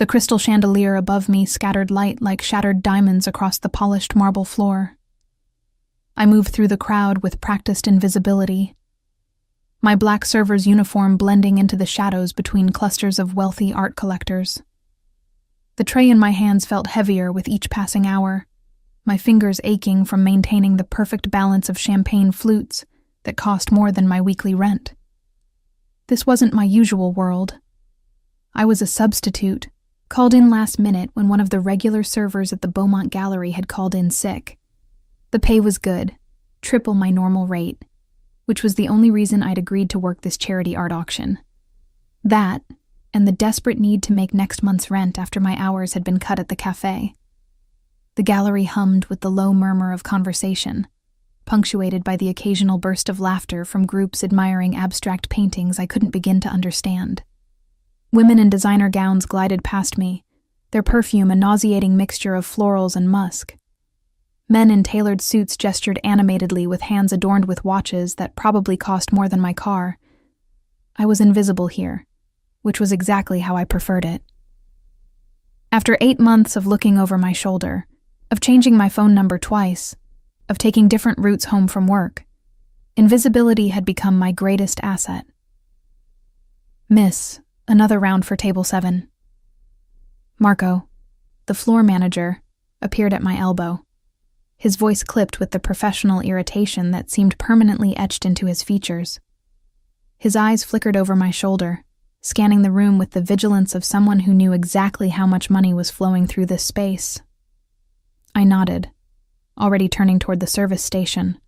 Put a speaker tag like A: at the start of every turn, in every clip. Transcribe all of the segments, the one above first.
A: The crystal chandelier above me scattered light like shattered diamonds across the polished marble floor. I moved through the crowd with practiced invisibility, my black server's uniform blending into the shadows between clusters of wealthy art collectors. The tray in my hands felt heavier with each passing hour, my fingers aching from maintaining the perfect balance of champagne flutes that cost more than my weekly rent. This wasn't my usual world. I was a substitute, called in last minute when one of the regular servers at the Beaumont Gallery had called in sick. The pay was good, triple my normal rate, which was the only reason I'd agreed to work this charity art auction. That, and the desperate need to make next month's rent after my hours had been cut at the cafe. The gallery hummed with the low murmur of conversation, punctuated by the occasional burst of laughter from groups admiring abstract paintings I couldn't begin to understand. Women in designer gowns glided past me, their perfume a nauseating mixture of florals and musk. Men in tailored suits gestured animatedly with hands adorned with watches that probably cost more than my car. I was invisible here, which was exactly how I preferred it. After 8 months of looking over my shoulder, of changing my phone number twice, of taking different routes home from work, invisibility had become my greatest asset. Miss, another round for table 7. Marco, the floor manager, appeared at my elbow. His voice clipped with the professional irritation that seemed permanently etched into his features. His eyes flickered over my shoulder, scanning the room with the vigilance of someone who knew exactly how much money was flowing through this space. I nodded, already turning toward the service station.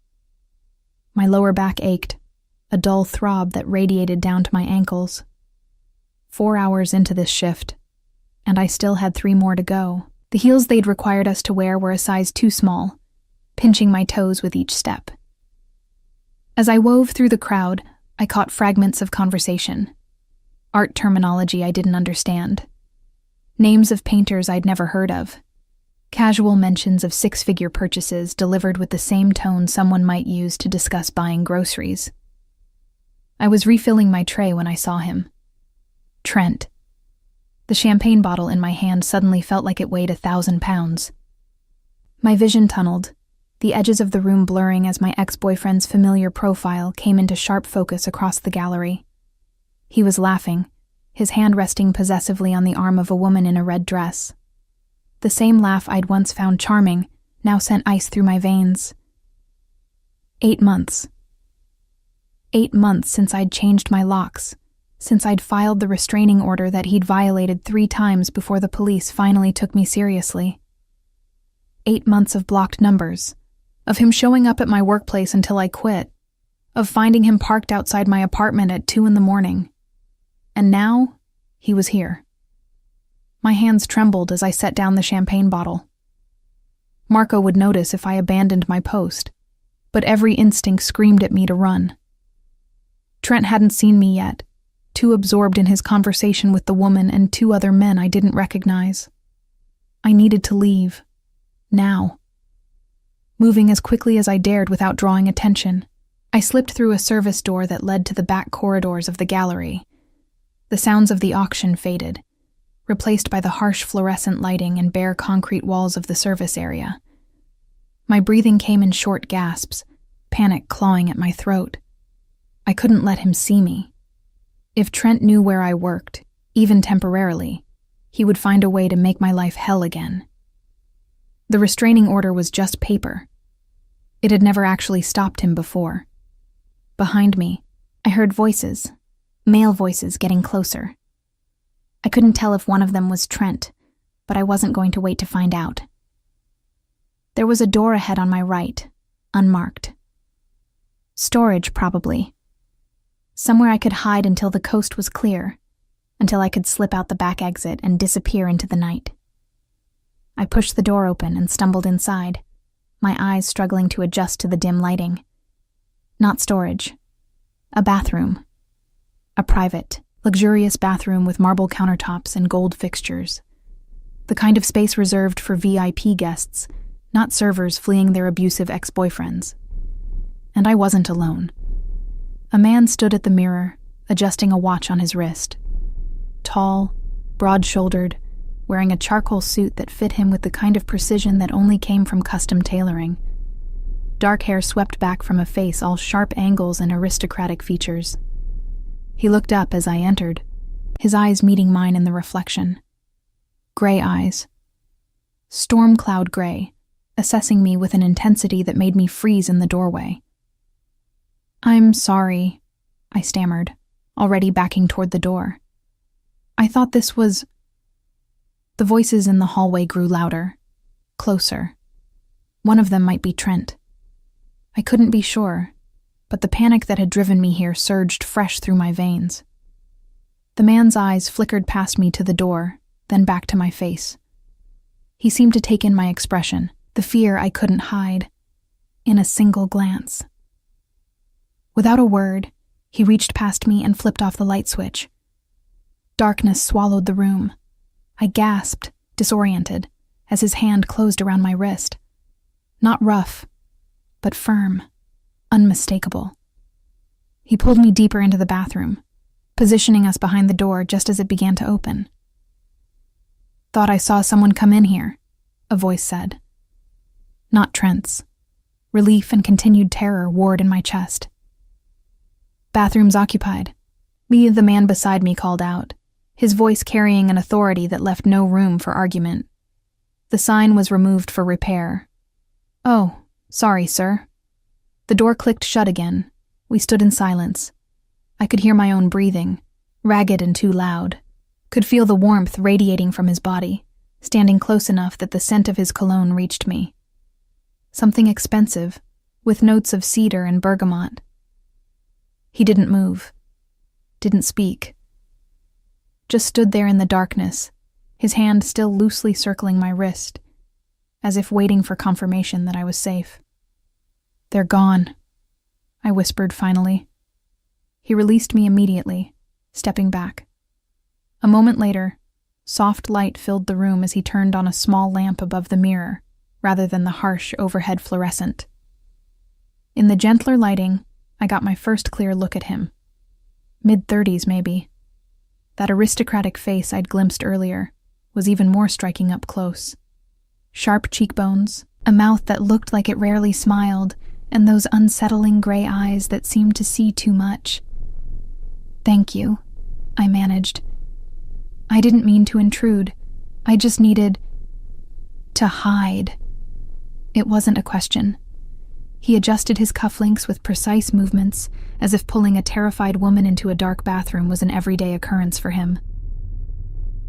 A: My lower back ached, a dull throb that radiated down to my ankles. 4 hours into this shift, and I still had 3 more to go. The heels they'd required us to wear were a size too small, pinching my toes with each step. As I wove through the crowd, I caught fragments of conversation. Art terminology I didn't understand. Names of painters I'd never heard of. Casual mentions of 6-figure purchases delivered with the same tone someone might use to discuss buying groceries. I was refilling my tray when I saw him. Trent. The champagne bottle in my hand suddenly felt like it weighed 1,000 pounds. My vision tunneled, the edges of the room blurring as my ex-boyfriend's familiar profile came into sharp focus across the gallery. He was laughing, his hand resting possessively on the arm of a woman in a red dress. The same laugh I'd once found charming now sent ice through my veins. 8 months. 8 months since I'd changed my locks, since I'd filed the restraining order that he'd violated 3 times before the police finally took me seriously. 8 months of blocked numbers, of him showing up at my workplace until I quit, of finding him parked outside my apartment at 2 a.m. And now, he was here. My hands trembled as I set down the champagne bottle. Marco would notice if I abandoned my post, but every instinct screamed at me to run. Trent hadn't seen me yet, too absorbed in his conversation with the woman and 2 other men I didn't recognize. I needed to leave. Now. Moving as quickly as I dared without drawing attention, I slipped through a service door that led to the back corridors of the gallery. The sounds of the auction faded, replaced by the harsh fluorescent lighting and bare concrete walls of the service area. My breathing came in short gasps, panic clawing at my throat. I couldn't let him see me. If Trent knew where I worked, even temporarily, he would find a way to make my life hell again. The restraining order was just paper. It had never actually stopped him before. Behind me, I heard voices, male voices getting closer. I couldn't tell if one of them was Trent, but I wasn't going to wait to find out. There was a door ahead on my right, unmarked. Storage, probably. Somewhere I could hide until the coast was clear, until I could slip out the back exit and disappear into the night. I pushed the door open and stumbled inside, my eyes struggling to adjust to the dim lighting. Not storage. A bathroom. A private, luxurious bathroom with marble countertops and gold fixtures. The kind of space reserved for VIP guests, not servers fleeing their abusive ex-boyfriends. And I wasn't alone. A man stood at the mirror, adjusting a watch on his wrist. Tall, broad-shouldered, wearing a charcoal suit that fit him with the kind of precision that only came from custom tailoring. Dark hair swept back from a face all sharp angles and aristocratic features. He looked up as I entered, his eyes meeting mine in the reflection. Gray eyes. Storm cloud gray, assessing me with an intensity that made me freeze in the doorway. "I'm sorry," I stammered, already backing toward the door. "I thought this was—" The voices in the hallway grew louder, closer. One of them might be Trent. I couldn't be sure, but the panic that had driven me here surged fresh through my veins. The man's eyes flickered past me to the door, then back to my face. He seemed to take in my expression, the fear I couldn't hide, in a single glance. Without a word, he reached past me and flipped off the light switch. Darkness swallowed the room. I gasped, disoriented, as his hand closed around my wrist. Not rough, but firm, unmistakable. He pulled me deeper into the bathroom, positioning us behind the door just as it began to open. "Thought I saw someone come in here," a voice said. Not Trent's. Relief and continued terror warred in my chest. "Bathroom's occupied," the man beside me called out, his voice carrying an authority that left no room for argument. The sign was removed for repair. "Oh, sorry, sir." The door clicked shut again. We stood in silence. I could hear my own breathing, ragged and too loud. Could feel the warmth radiating from his body, standing close enough that the scent of his cologne reached me. Something expensive, with notes of cedar and bergamot. He didn't move, didn't speak. Just stood there in the darkness, his hand still loosely circling my wrist, as if waiting for confirmation that I was safe. "They're gone," I whispered finally. He released me immediately, stepping back. A moment later, soft light filled the room as he turned on a small lamp above the mirror, rather than the harsh overhead fluorescent. In the gentler lighting, I got my first clear look at him. Mid-30s, maybe. That aristocratic face I'd glimpsed earlier was even more striking up close. Sharp cheekbones, a mouth that looked like it rarely smiled, and those unsettling gray eyes that seemed to see too much. "Thank you," I managed. "I didn't mean to intrude. I just needed to hide." It wasn't a question. He adjusted his cufflinks with precise movements, as if pulling a terrified woman into a dark bathroom was an everyday occurrence for him.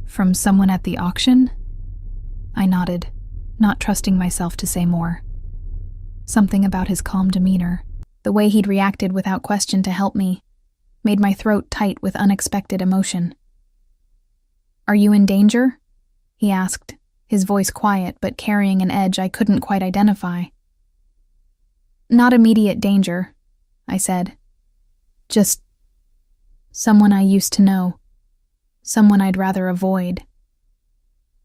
A: "From someone at the auction?" I nodded, not trusting myself to say more. Something about his calm demeanor, the way he'd reacted without question to help me, made my throat tight with unexpected emotion. "Are you in danger?" he asked, his voice quiet but carrying an edge I couldn't quite identify. "Not immediate danger," I said. "Just someone I used to know, someone I'd rather avoid."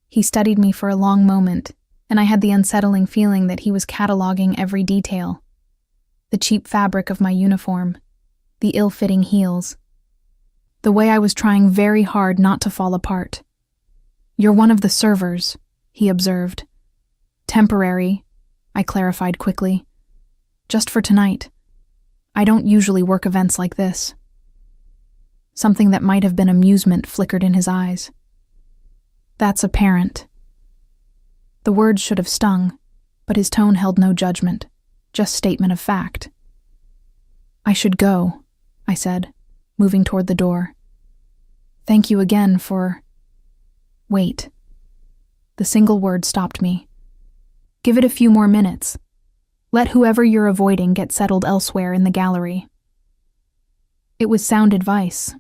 A: He studied me for a long moment, and I had the unsettling feeling that he was cataloging every detail. The cheap fabric of my uniform, the ill-fitting heels, the way I was trying very hard not to fall apart. "You're one of the servers," he observed. "Temporary," I clarified quickly. "Just for tonight. I don't usually work events like this." Something that might have been amusement flickered in his eyes. "That's apparent." The words should have stung, but his tone held no judgment, just statement of fact. "I should go," I said, moving toward the door. "Thank you again for—" "Wait." The single word stopped me. "Give it a few more minutes. Let whoever you're avoiding get settled elsewhere in the gallery." It was sound advice.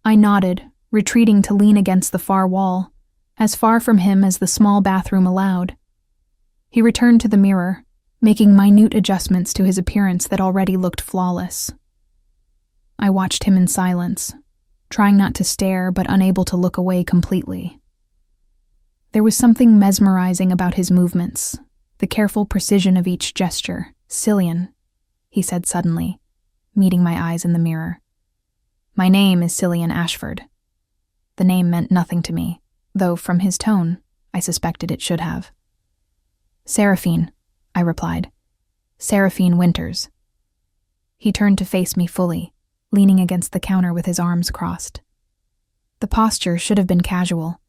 A: I nodded, retreating to lean against the far wall, as far from him as the small bathroom allowed. He returned to the mirror, making minute adjustments to his appearance that already looked flawless. I watched him in silence, trying not to stare but unable to look away completely. There was something mesmerizing about his movements, the careful precision of each gesture. "Cillian," he said suddenly, meeting my eyes in the mirror. "My name is Cillian Ashford." The name meant nothing to me, though from his tone, I suspected it should have. "Seraphine," I replied. "Seraphine Winters." He turned to face me fully, leaning against the counter with his arms crossed. The posture should have been casual,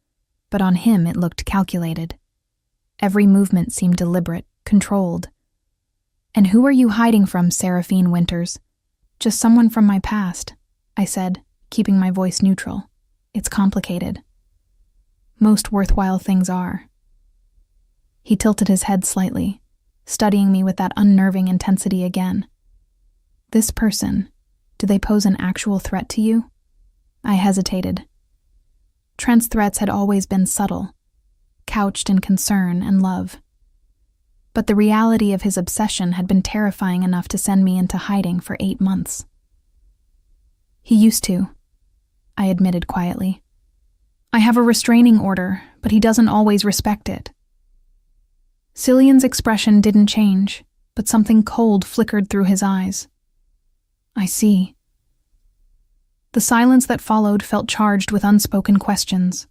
A: but on him it looked calculated. Every movement seemed deliberate, controlled. "And who are you hiding from, Seraphine Winters?" "Just someone from my past," I said, keeping my voice neutral. "It's complicated. Most worthwhile things are." He tilted his head slightly, studying me with that unnerving intensity again. "This person, do they pose an actual threat to you?" I hesitated. Trent's threats had always been subtle, couched in concern and love. But the reality of his obsession had been terrifying enough to send me into hiding for 8 months. "He used to," I admitted quietly. "I have a restraining order, but he doesn't always respect it." Cillian's expression didn't change, but something cold flickered through his eyes. "I see." The silence that followed felt charged with unspoken questions.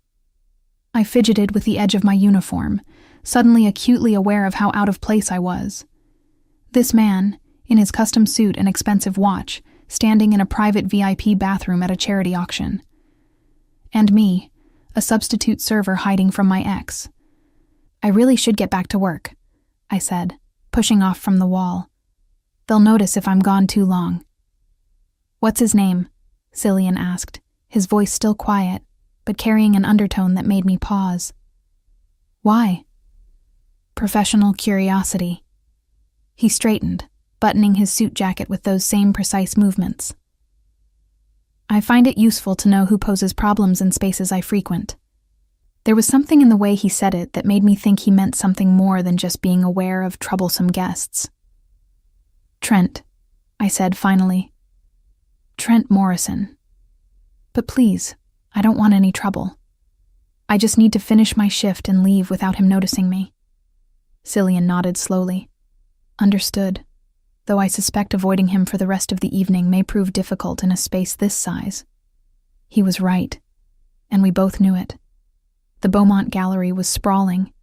A: I fidgeted with the edge of my uniform, suddenly acutely aware of how out of place I was. This man, in his custom suit and expensive watch, standing in a private VIP bathroom at a charity auction. And me, a substitute server hiding from my ex. "I really should get back to work," I said, pushing off from the wall. "They'll notice if I'm gone too long." "What's his name?" Cillian asked, his voice still quiet, but carrying an undertone that made me pause. "Why?" "Professional curiosity." He straightened, buttoning his suit jacket with those same precise movements. "I find it useful to know who poses problems in spaces I frequent." There was something in the way he said it that made me think he meant something more than just being aware of troublesome guests. "Trent," I said finally. "Trent Morrison. But please, I don't want any trouble. I just need to finish my shift and leave without him noticing me." Cillian nodded slowly. "Understood, though I suspect avoiding him for the rest of the evening may prove difficult in a space this size." He was right, and we both knew it. The Beaumont Gallery was sprawling,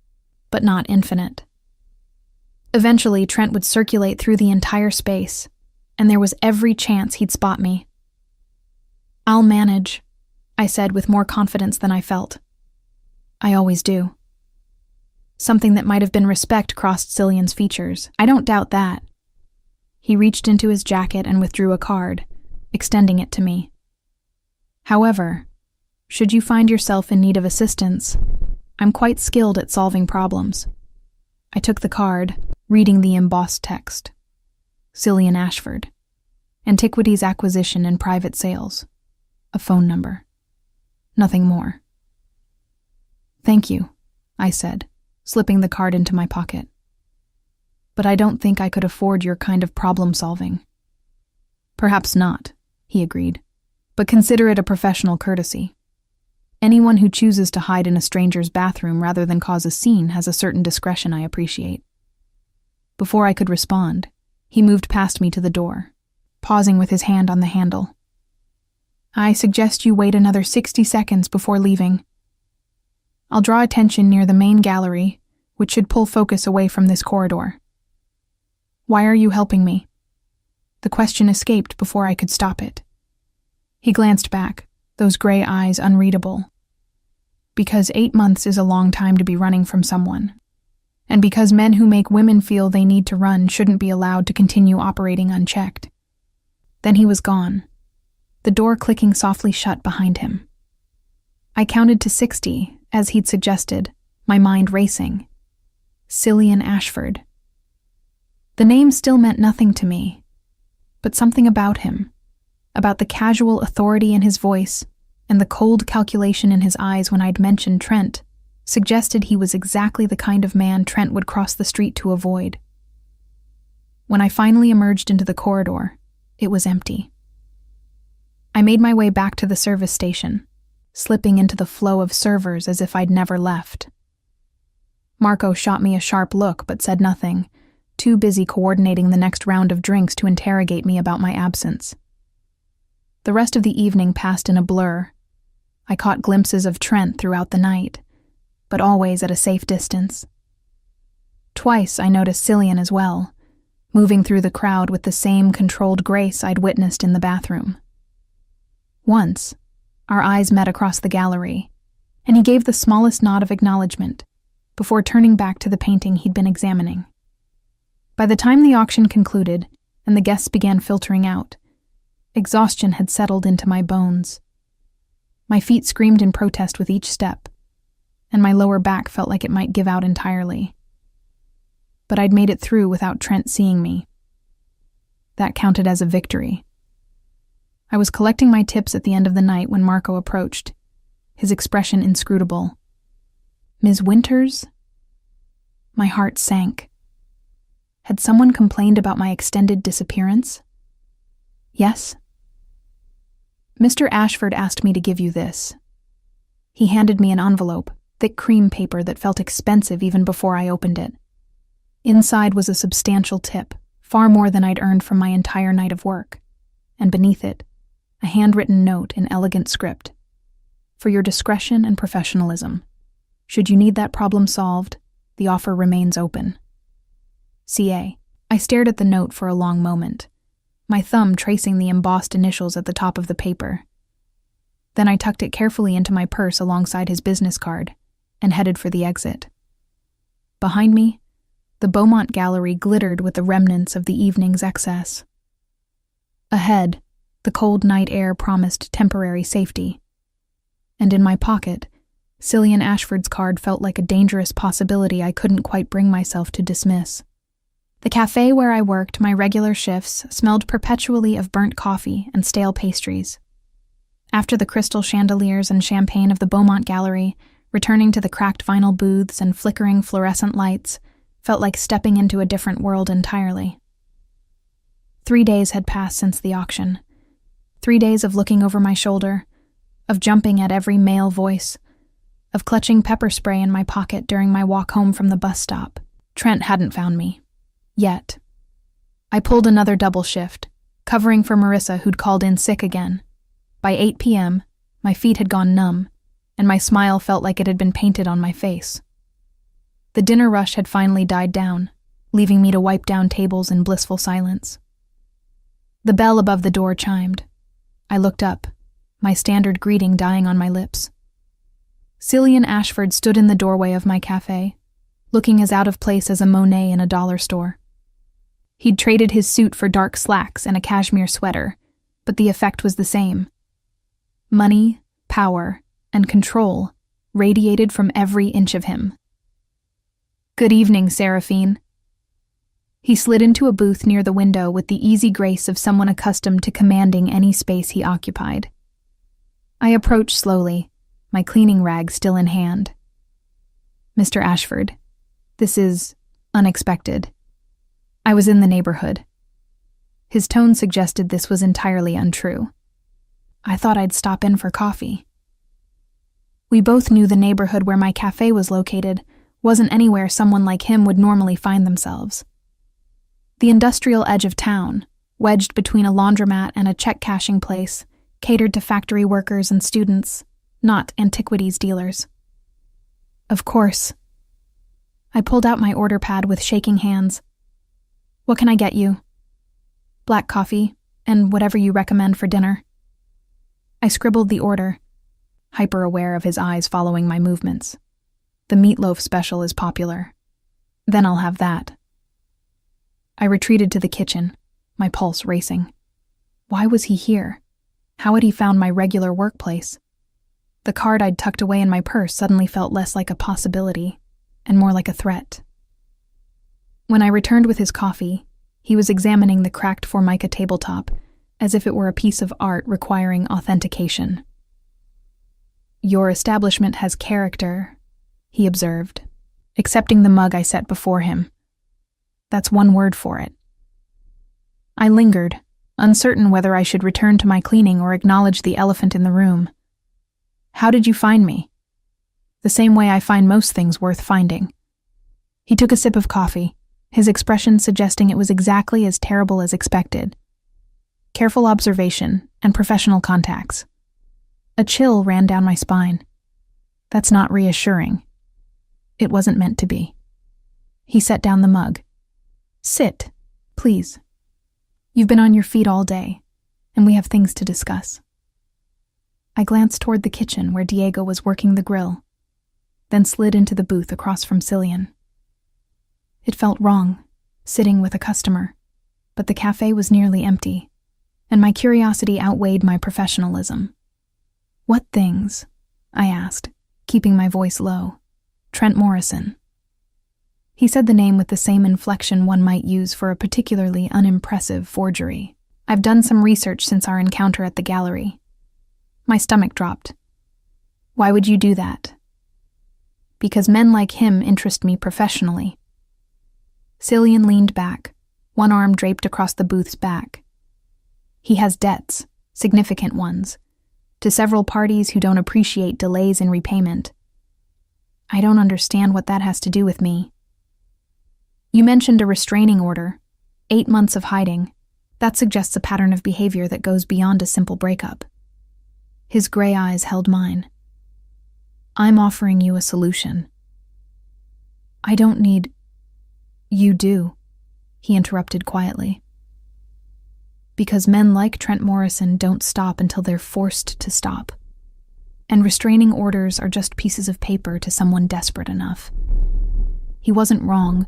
A: but not infinite. Eventually, Trent would circulate through the entire space, and there was every chance he'd spot me. "I'll manage," I said with more confidence than I felt. "I always do." Something that might have been respect crossed Cillian's features. "I don't doubt that." He reached into his jacket and withdrew a card, extending it to me. "However, should you find yourself in need of assistance, I'm quite skilled at solving problems." I took the card, reading the embossed text. Cillian Ashford. Antiquities acquisition and private sales. A phone number. Nothing more. "Thank you," I said, slipping the card into my pocket. "But I don't think I could afford your kind of problem-solving." "Perhaps not," he agreed, "but consider it a professional courtesy. Anyone who chooses to hide in a stranger's bathroom rather than cause a scene has a certain discretion I appreciate." Before I could respond, he moved past me to the door, pausing with his hand on the handle. "I suggest you wait another 60 seconds before leaving. I'll draw attention near the main gallery, which should pull focus away from this corridor." "Why are you helping me?" The question escaped before I could stop it. He glanced back, those gray eyes unreadable. "Because 8 months is a long time to be running from someone. And because men who make women feel they need to run shouldn't be allowed to continue operating unchecked." Then he was gone, the door clicking softly shut behind him. I counted to 60, as he'd suggested, my mind racing. Cillian Ashford. The name still meant nothing to me, but something about him, about the casual authority in his voice and the cold calculation in his eyes when I'd mentioned Trent, suggested he was exactly the kind of man Trent would cross the street to avoid. When I finally emerged into the corridor, it was empty. I made my way back to the service station, slipping into the flow of servers as if I'd never left. Marco shot me a sharp look but said nothing, too busy coordinating the next round of drinks to interrogate me about my absence. The rest of the evening passed in a blur. I caught glimpses of Trent throughout the night, but always at a safe distance. Twice I noticed Cillian as well, moving through the crowd with the same controlled grace I'd witnessed in the bathroom. Once, our eyes met across the gallery, and he gave the smallest nod of acknowledgement before turning back to the painting he'd been examining. By the time the auction concluded and the guests began filtering out, exhaustion had settled into my bones. My feet screamed in protest with each step, and my lower back felt like it might give out entirely. But I'd made it through without Trent seeing me. That counted as a victory. I was collecting my tips at the end of the night when Marco approached, his expression inscrutable. Ms. Winters? My heart sank. Had someone complained about my extended disappearance? Yes? Mr. Ashford asked me to give you this. He handed me an envelope, thick cream paper that felt expensive even before I opened it. Inside was a substantial tip, far more than I'd earned from my entire night of work, and beneath it, a handwritten note in elegant script. For your discretion and professionalism. Should you need that problem solved, the offer remains open. CA. I stared at the note for a long moment, my thumb tracing the embossed initials at the top of the paper. Then I tucked it carefully into my purse alongside his business card and headed for the exit. Behind me, the Beaumont Gallery glittered with the remnants of the evening's excess. Ahead, the cold night air promised temporary safety. And in my pocket, Cillian Ashford's card felt like a dangerous possibility I couldn't quite bring myself to dismiss. The cafe where I worked my regular shifts smelled perpetually of burnt coffee and stale pastries. After the crystal chandeliers and champagne of the Beaumont Gallery, returning to the cracked vinyl booths and flickering fluorescent lights felt like stepping into a different world entirely. 3 days had passed since the auction. 3 days of looking over my shoulder, of jumping at every male voice, of clutching pepper spray in my pocket during my walk home from the bus stop. Trent hadn't found me. Yet. I pulled another double shift, covering for Marissa who'd called in sick again. By 8 p.m., my feet had gone numb, and my smile felt like it had been painted on my face. The dinner rush had finally died down, leaving me to wipe down tables in blissful silence. The bell above the door chimed. I looked up, my standard greeting dying on my lips. Cillian Ashford stood in the doorway of my cafe, looking as out of place as a Monet in a dollar store. He'd traded his suit for dark slacks and a cashmere sweater, but the effect was the same. Money, power, and control radiated from every inch of him. "Good evening, Seraphine." He slid into a booth near the window with the easy grace of someone accustomed to commanding any space he occupied. I approached slowly, my cleaning rag still in hand. "Mr. Ashford, this is unexpected. I was in the neighborhood." His tone suggested this was entirely untrue. "I thought I'd stop in for coffee." We both knew the neighborhood where my cafe was located wasn't anywhere someone like him would normally find themselves. The industrial edge of town, wedged between a laundromat and a check-cashing place, catered to factory workers and students, not antiquities dealers. Of course. I pulled out my order pad with shaking hands. "What can I get you?" "Black coffee, and whatever you recommend for dinner." I scribbled the order, hyper-aware of his eyes following my movements. "The meatloaf special is popular." "Then I'll have that." I retreated to the kitchen, my pulse racing. Why was he here? How had he found my regular workplace? The card I'd tucked away in my purse suddenly felt less like a possibility, and more like a threat. When I returned with his coffee, he was examining the cracked Formica tabletop, as if it were a piece of art requiring authentication. "Your establishment has character," he observed, accepting the mug I set before him. "That's one word for it." I lingered, uncertain whether I should return to my cleaning or acknowledge the elephant in the room. "How did you find me?" "The same way I find most things worth finding." He took a sip of coffee, his expression suggesting it was exactly as terrible as expected. "Careful observation and professional contacts." A chill ran down my spine. That's not reassuring. It wasn't meant to be. He set down the mug. Sit, please. You've been on your feet all day, and we have things to discuss. I glanced toward the kitchen where Diego was working the grill, then slid into the booth across from Cillian. It felt wrong, sitting with a customer, but the cafe was nearly empty, and my curiosity outweighed my professionalism. What things? I asked, keeping my voice low. Trent Morrison. He said the name with the same inflection one might use for a particularly unimpressive forgery. I've done some research since our encounter at the gallery. My stomach dropped. Why would you do that? Because men like him interest me professionally. Cillian leaned back, one arm draped across the booth's back. He has debts, significant ones, to several parties who don't appreciate delays in repayment. I don't understand what that has to do with me. You mentioned a restraining order, 8 months of hiding. That suggests a pattern of behavior that goes beyond a simple breakup. His gray eyes held mine. I'm offering you a solution. I don't need... You do, he interrupted quietly. Because men like Trent Morrison don't stop until they're forced to stop. And restraining orders are just pieces of paper to someone desperate enough. He wasn't wrong,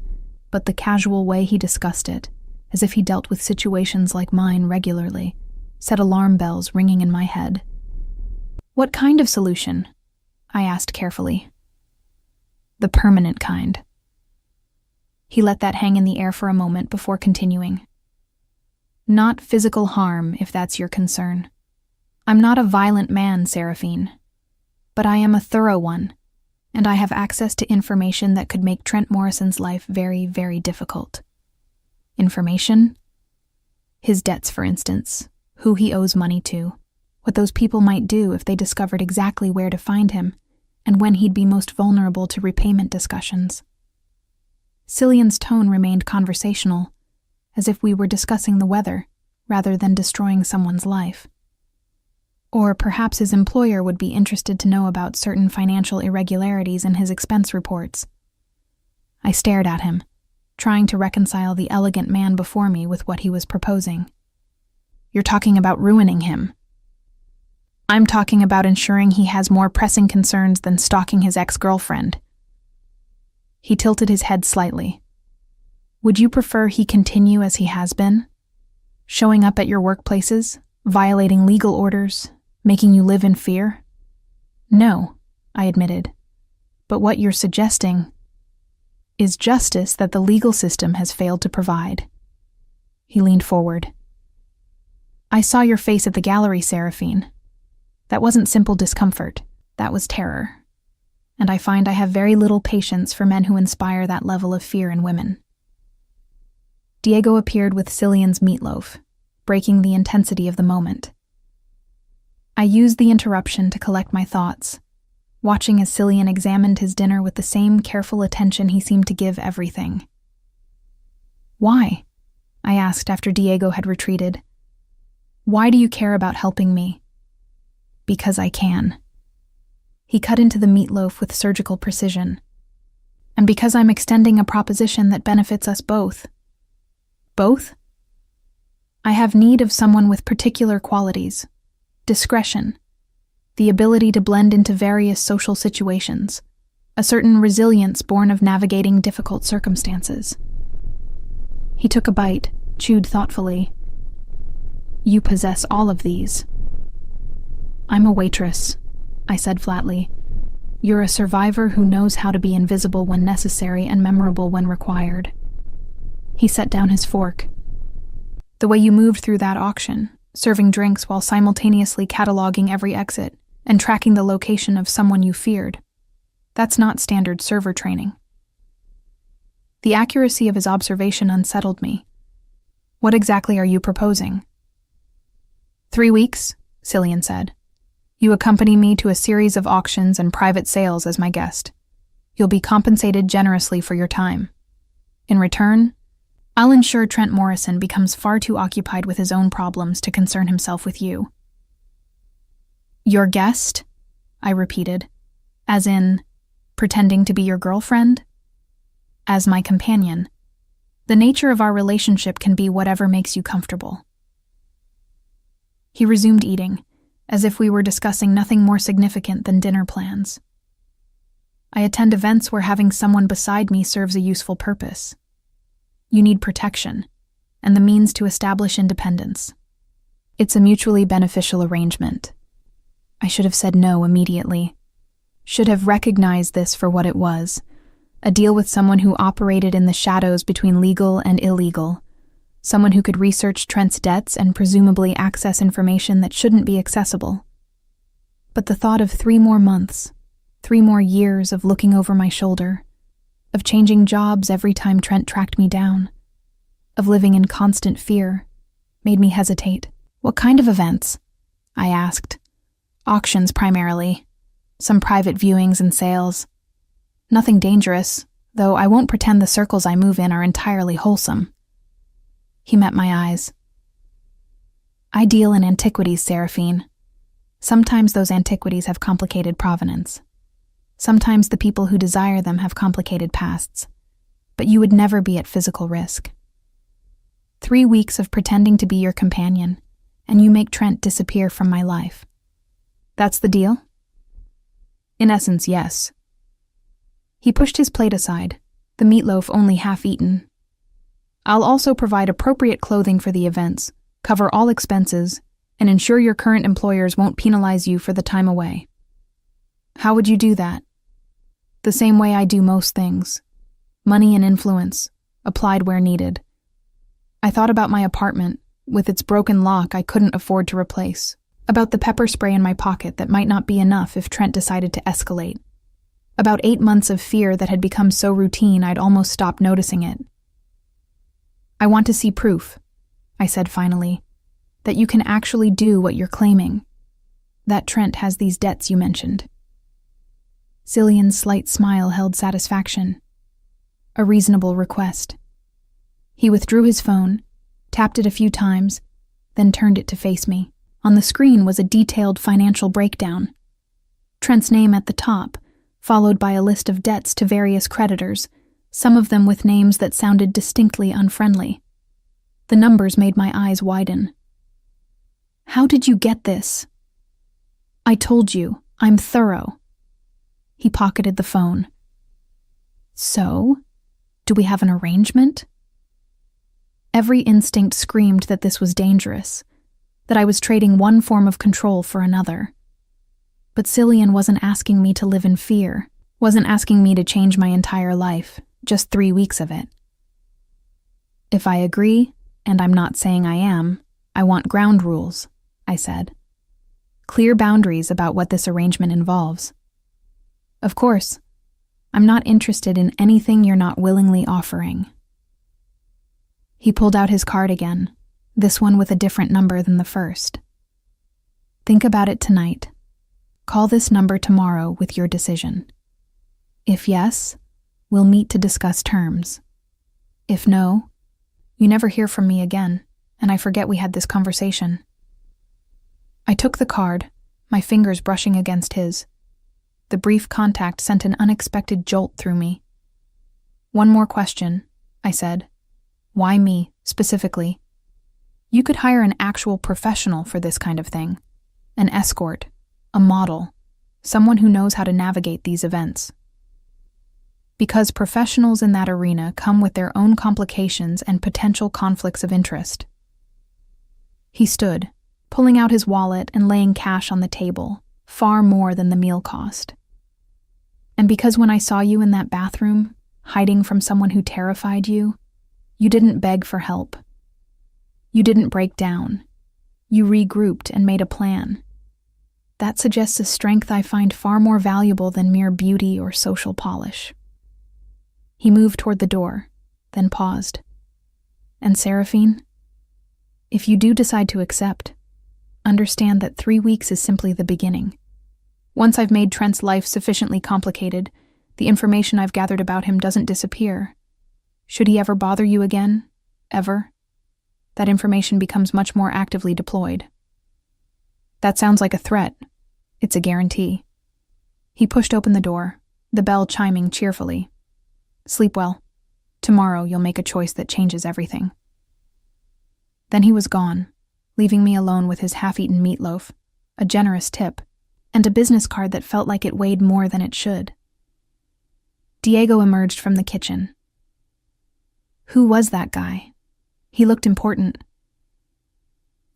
A: but the casual way he discussed it, as if he dealt with situations like mine regularly, set alarm bells ringing in my head. What kind of solution? I asked carefully. The permanent kind. He let that hang in the air for a moment before continuing. Not physical harm, if that's your concern. I'm not a violent man, Seraphine. But I am a thorough one, and I have access to information that could make Trent Morrison's life very, very difficult. Information? His debts, for instance, who he owes money to, what those people might do if they discovered exactly where to find him, and when he'd be most vulnerable to repayment discussions. Cillian's tone remained conversational, as if we were discussing the weather, rather than destroying someone's life. Or perhaps his employer would be interested to know about certain financial irregularities in his expense reports. I stared at him, trying to reconcile the elegant man before me with what he was proposing. You're talking about ruining him. I'm talking about ensuring he has more pressing concerns than stalking his ex-girlfriend. He tilted his head slightly. Would you prefer he continue as he has been? Showing up at your workplaces, violating legal orders, making you live in fear? No, I admitted. But what you're suggesting is justice that the legal system has failed to provide. He leaned forward. I saw your face at the gallery, Seraphine. That wasn't simple discomfort, that was terror. And I find I have very little patience for men who inspire that level of fear in women. Diego appeared with Cillian's meatloaf, breaking the intensity of the moment. I used the interruption to collect my thoughts, watching as Cillian examined his dinner with the same careful attention he seemed to give everything. Why? I asked after Diego had retreated. Why do you care about helping me? Because I can. He cut into the meatloaf with surgical precision. And because I'm extending a proposition that benefits us both. Both? I have need of someone with particular qualities. Discretion. The ability to blend into various social situations. A certain resilience born of navigating difficult circumstances. He took a bite, chewed thoughtfully. You possess all of these. I'm a waitress, I said flatly. You're a survivor who knows how to be invisible when necessary and memorable when required. He set down his fork. The way you moved through that auction, serving drinks while simultaneously cataloging every exit and tracking the location of someone you feared. That's not standard server training. The accuracy of his observation unsettled me. What exactly are you proposing? 3 weeks, Cillian said. You accompany me to a series of auctions and private sales as my guest. You'll be compensated generously for your time. In return, I'll ensure Trent Morrison becomes far too occupied with his own problems to concern himself with you. Your guest? I repeated. As in, pretending to be your girlfriend? As my companion. The nature of our relationship can be whatever makes you comfortable. He resumed eating, as if we were discussing nothing more significant than dinner plans. I attend events where having someone beside me serves a useful purpose. You need protection, and the means to establish independence. It's a mutually beneficial arrangement. I should have said no immediately. Should have recognized this for what it was, a deal with someone who operated in the shadows between legal and illegal, someone who could research Trent's debts and presumably access information that shouldn't be accessible. But the thought of 3 more months, 3 more years of looking over my shoulder, of changing jobs every time Trent tracked me down, of living in constant fear, made me hesitate. What kind of events? I asked. Auctions primarily. Some private viewings and sales. Nothing dangerous, though I won't pretend the circles I move in are entirely wholesome. He met my eyes. I deal in antiquities, Seraphine. Sometimes those antiquities have complicated provenance. Sometimes the people who desire them have complicated pasts. But you would never be at physical risk. 3 weeks of pretending to be your companion, and you make Trent disappear from my life. That's the deal? In essence, yes. He pushed his plate aside, the meatloaf only half eaten. I'll also provide appropriate clothing for the events, cover all expenses, and ensure your current employers won't penalize you for the time away. How would you do that? The same way I do most things. Money and influence, applied where needed. I thought about my apartment, with its broken lock I couldn't afford to replace. About the pepper spray in my pocket that might not be enough if Trent decided to escalate. About 8 months of fear that had become so routine I'd almost stopped noticing it. I want to see proof, I said finally, that you can actually do what you're claiming. That Trent has these debts you mentioned. Cillian's slight smile held satisfaction. A reasonable request. He withdrew his phone, tapped it a few times, then turned it to face me. On the screen was a detailed financial breakdown. Trent's name at the top, followed by a list of debts to various creditors, some of them with names that sounded distinctly unfriendly. The numbers made my eyes widen. How did you get this? I told you, I'm thorough. He pocketed the phone. So, do we have an arrangement? Every instinct screamed that this was dangerous, that I was trading one form of control for another. But Cillian wasn't asking me to live in fear, wasn't asking me to change my entire life, just 3 weeks of it. If I agree, and I'm not saying I am, I want ground rules, I said. Clear boundaries about what this arrangement involves. Of course, I'm not interested in anything you're not willingly offering. He pulled out his card again, this one with a different number than the first. Think about it tonight. Call this number tomorrow with your decision. If yes, we'll meet to discuss terms. If no, you never hear from me again, and I forget we had this conversation. I took the card, my fingers brushing against his. The brief contact sent an unexpected jolt through me. One more question, I said. Why me, specifically? You could hire an actual professional for this kind of thing. An escort, a model, someone who knows how to navigate these events. Because professionals in that arena come with their own complications and potential conflicts of interest. He stood, pulling out his wallet and laying cash on the table, far more than the meal cost. And because when I saw you in that bathroom, hiding from someone who terrified you, you didn't beg for help. You didn't break down. You regrouped and made a plan. That suggests a strength I find far more valuable than mere beauty or social polish. He moved toward the door, then paused. And Seraphine, if you do decide to accept, understand that 3 weeks is simply the beginning. Once I've made Trent's life sufficiently complicated, the information I've gathered about him doesn't disappear. Should he ever bother you again, ever, that information becomes much more actively deployed. That sounds like a threat, It's a guarantee. He pushed open the door, the bell chiming cheerfully. Sleep well. Tomorrow you'll make a choice that changes everything. Then he was gone, leaving me alone with his half-eaten meatloaf, a generous tip, and a business card that felt like it weighed more than it should. Diego emerged from the kitchen. Who was that guy? He looked important.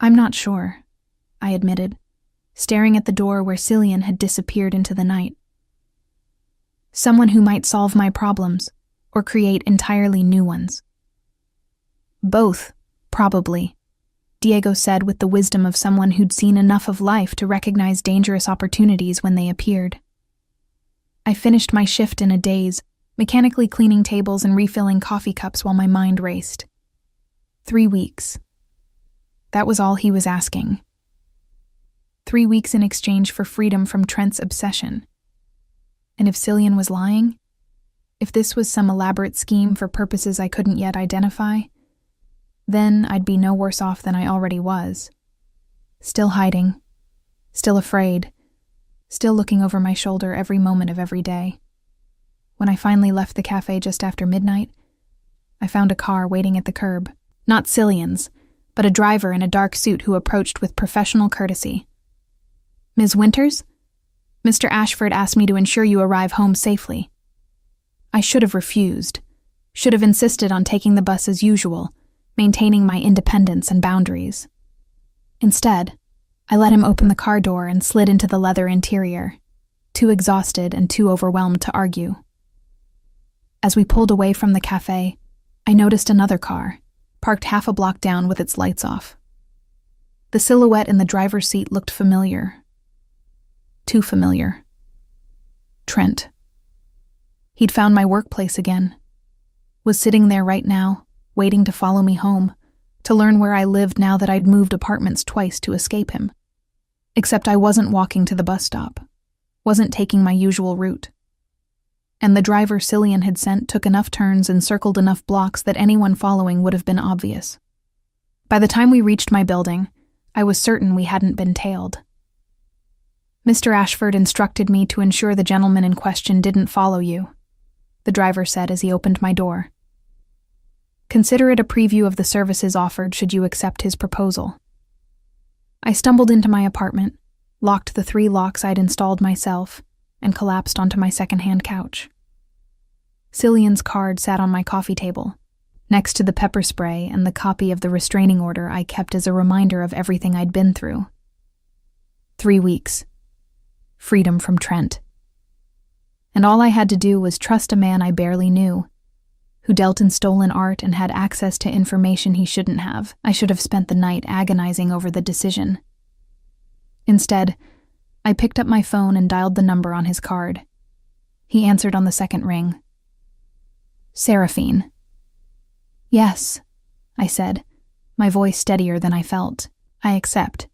A: I'm not sure, I admitted, staring at the door where Cillian had disappeared into the night. Someone who might solve my problems, or create entirely new ones. Both, probably, Diego said with the wisdom of someone who'd seen enough of life to recognize dangerous opportunities when they appeared. I finished my shift in a daze, mechanically cleaning tables and refilling coffee cups while my mind raced. 3 weeks. That was all he was asking. 3 weeks in exchange for freedom from Trent's obsession. And if Cillian was lying, if this was some elaborate scheme for purposes I couldn't yet identify, then I'd be no worse off than I already was. Still hiding, still afraid, still looking over my shoulder every moment of every day. When I finally left the cafe just after midnight, I found a car waiting at the curb. Not Cillian's, but a driver in a dark suit who approached with professional courtesy. Ms. Winters? Mr. Ashford asked me to ensure you arrive home safely. I should have refused, should have insisted on taking the bus as usual, maintaining my independence and boundaries. Instead, I let him open the car door and slid into the leather interior, too exhausted and too overwhelmed to argue. As we pulled away from the cafe, I noticed another car, parked half a block down with its lights off. The silhouette in the driver's seat looked familiar. Too familiar. Trent. He'd found my workplace again. Was sitting there right now, waiting to follow me home, to learn where I lived now that I'd moved apartments twice to escape him. Except I wasn't walking to the bus stop, wasn't taking my usual route. And the driver Cillian had sent took enough turns and circled enough blocks that anyone following would have been obvious. By the time we reached my building, I was certain we hadn't been tailed. Mr. Ashford instructed me to ensure the gentleman in question didn't follow you, the driver said as he opened my door. Consider it a preview of the services offered should you accept his proposal. I stumbled into my apartment, locked the 3 locks I'd installed myself, and collapsed onto my second-hand couch. Cillian's card sat on my coffee table, next to the pepper spray and the copy of the restraining order I kept as a reminder of everything I'd been through. 3 weeks. Freedom from Trent. And all I had to do was trust a man I barely knew, who dealt in stolen art and had access to information he shouldn't have. I should have spent the night agonizing over the decision. Instead, I picked up my phone and dialed the number on his card. He answered on the second ring. Seraphine. Yes, I said, my voice steadier than I felt. I accept.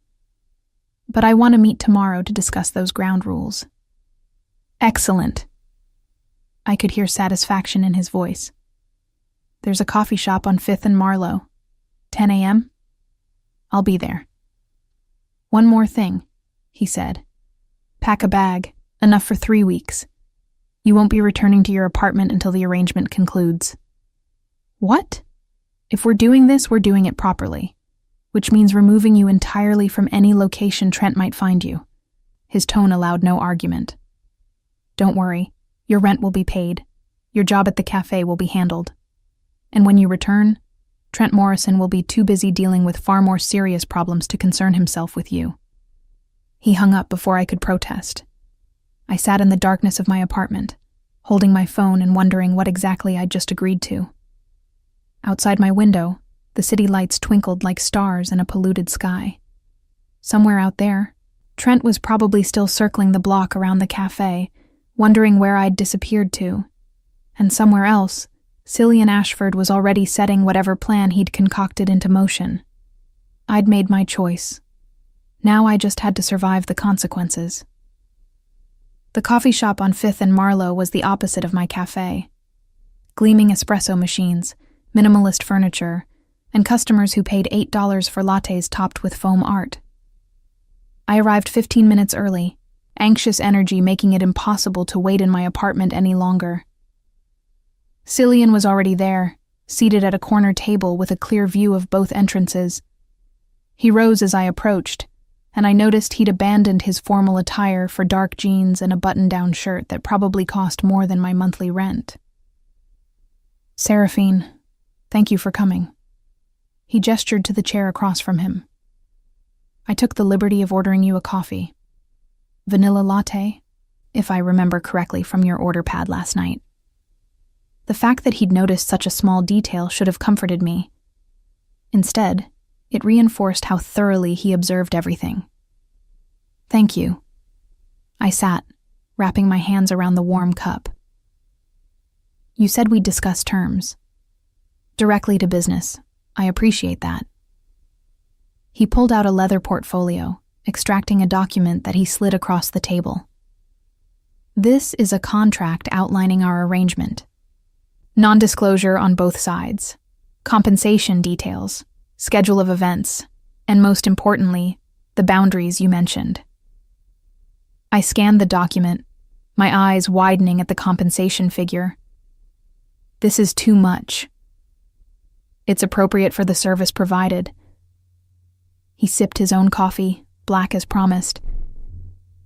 A: But I want to meet tomorrow to discuss those ground rules. Excellent. I could hear satisfaction in his voice. There's a coffee shop on 5th and Marlowe. 10 a.m.? I'll be there. One more thing, he said. Pack a bag, enough for 3 weeks. You won't be returning to your apartment until the arrangement concludes. What? If we're doing this, we're doing it properly, which means removing you entirely from any location Trent might find you. His tone allowed no argument. Don't worry, your rent will be paid. Your job at the cafe will be handled. And when you return, Trent Morrison will be too busy dealing with far more serious problems to concern himself with you. He hung up before I could protest. I sat in the darkness of my apartment, holding my phone and wondering what exactly I'd just agreed to. Outside my window, the city lights twinkled like stars in a polluted sky. Somewhere out there, Trent was probably still circling the block around the cafe, wondering where I'd disappeared to. And somewhere else, Cillian Ashford was already setting whatever plan he'd concocted into motion. I'd made my choice. Now I just had to survive the consequences. The coffee shop on 5th and Marlowe was the opposite of my cafe. Gleaming espresso machines, minimalist furniture, and customers who paid $8 for lattes topped with foam art. I arrived 15 minutes early, anxious energy making it impossible to wait in my apartment any longer. Cillian was already there, seated at a corner table with a clear view of both entrances. He rose as I approached, and I noticed he'd abandoned his formal attire for dark jeans and a button-down shirt that probably cost more than my monthly rent. "Seraphine, thank you for coming." He gestured to the chair across from him. "I took the liberty of ordering you a coffee. Vanilla latte, if I remember correctly from your order pad last night." The fact that he'd noticed such a small detail should have comforted me. Instead, it reinforced how thoroughly he observed everything. "Thank you." I sat, wrapping my hands around the warm cup. "You said we'd discuss terms." "Directly to business. I appreciate that." He pulled out a leather portfolio, extracting a document that he slid across the table. "This is a contract outlining our arrangement. Non-disclosure on both sides, compensation details, schedule of events, and most importantly, the boundaries you mentioned." I scanned the document, my eyes widening at the compensation figure. "This is too much." "It's appropriate for the service provided." He sipped his own coffee, black as promised.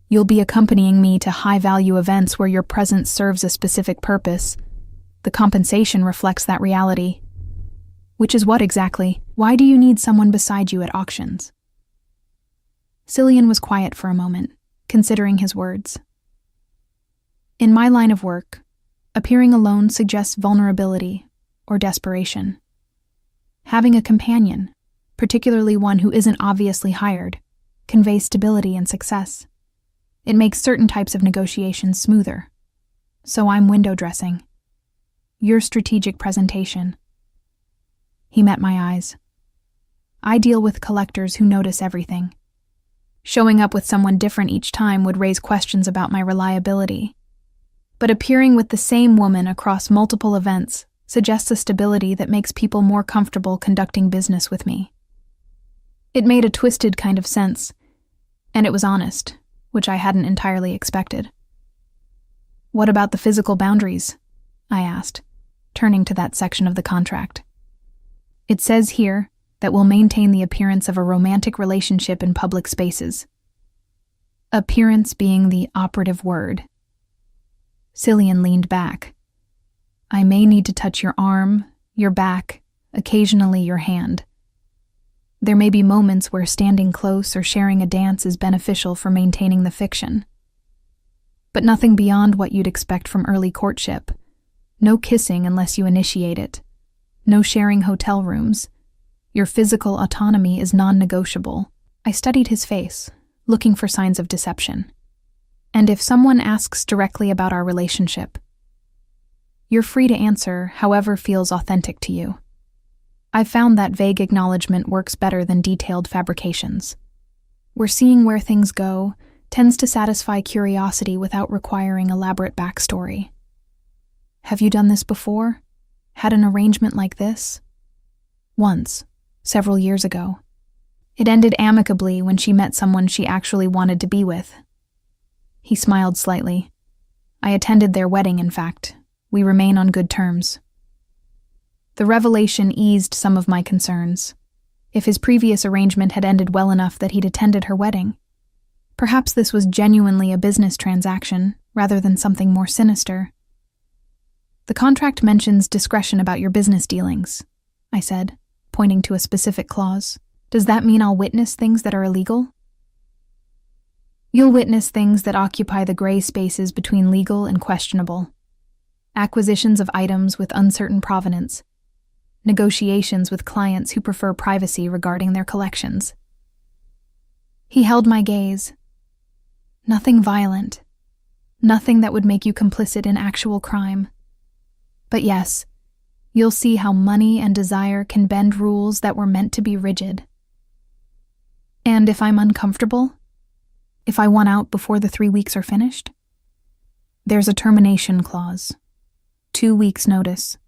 A: "You'll be accompanying me to high-value events where your presence serves a specific purpose. The compensation reflects that reality." "Which is what exactly? Why do you need someone beside you at auctions?" Cillian was quiet for a moment, considering his words. "In my line of work, appearing alone suggests vulnerability or desperation. Having a companion, particularly one who isn't obviously hired, conveys stability and success. It makes certain types of negotiations smoother. So I'm window dressing. Your strategic presentation." He met my eyes. "I deal with collectors who notice everything. Showing up with someone different each time would raise questions about my reliability. But appearing with the same woman across multiple events suggests a stability that makes people more comfortable conducting business with me." It made a twisted kind of sense, and it was honest, which I hadn't entirely expected. "What about the physical boundaries?" I asked, turning to that section of the contract. "It says here that we'll maintain the appearance of a romantic relationship in public spaces." Appearance being the operative word. Cillian leaned back. "I may need to touch your arm, your back, occasionally your hand. There may be moments where standing close or sharing a dance is beneficial for maintaining the fiction. But nothing beyond what you'd expect from early courtship. No kissing unless you initiate it. No sharing hotel rooms. Your physical autonomy is non-negotiable." I studied his face, looking for signs of deception. "And if someone asks directly about our relationship?" "You're free to answer however feels authentic to you." I've found that vague acknowledgement works better than detailed fabrications. We're seeing where things go tends to satisfy curiosity without requiring elaborate backstory. "Have you done this before? Had an arrangement like this?" "Once, several years ago. It ended amicably when she met someone she actually wanted to be with." He smiled slightly. "I attended their wedding, in fact. We remain on good terms." The revelation eased some of my concerns. If his previous arrangement had ended well enough that he'd attended her wedding, perhaps this was genuinely a business transaction rather than something more sinister. "The contract mentions discretion about your business dealings," I said, pointing to a specific clause. "Does that mean I'll witness things that are illegal?" "You'll witness things that occupy the gray spaces between legal and questionable. Acquisitions of items with uncertain provenance. Negotiations with clients who prefer privacy regarding their collections." He held my gaze. "Nothing violent. Nothing that would make you complicit in actual crime. But yes, you'll see how money and desire can bend rules that were meant to be rigid." "And if I'm uncomfortable? If I want out before the 3 weeks are finished?" "There's a termination clause. 2 weeks' notice.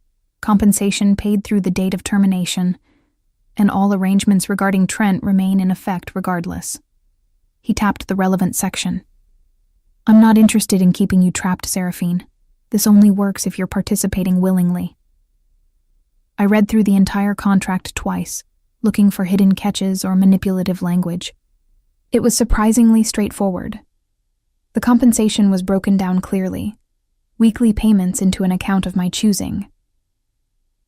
A: Compensation paid through the date of termination, and all arrangements regarding Trent remain in effect regardless." He tapped the relevant section. I'm not interested in keeping you trapped, Seraphine. This only works if you're participating willingly. I read through the entire contract twice, looking for hidden catches or manipulative language. It was surprisingly straightforward. The compensation was broken down clearly, weekly payments into an account of my choosing.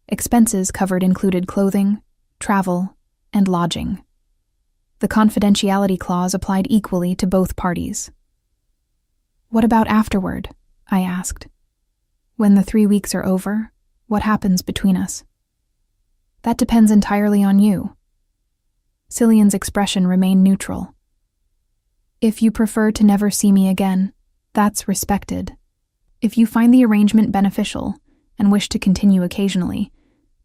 A: Expenses covered included clothing, travel, and lodging. The confidentiality clause applied equally to both parties. What about afterward? I asked. When the 3 weeks are over, what happens between us? That depends entirely on you. Cillian's expression remained neutral. If you prefer to never see me again, that's respected. If you find the arrangement beneficial and wish to continue occasionally,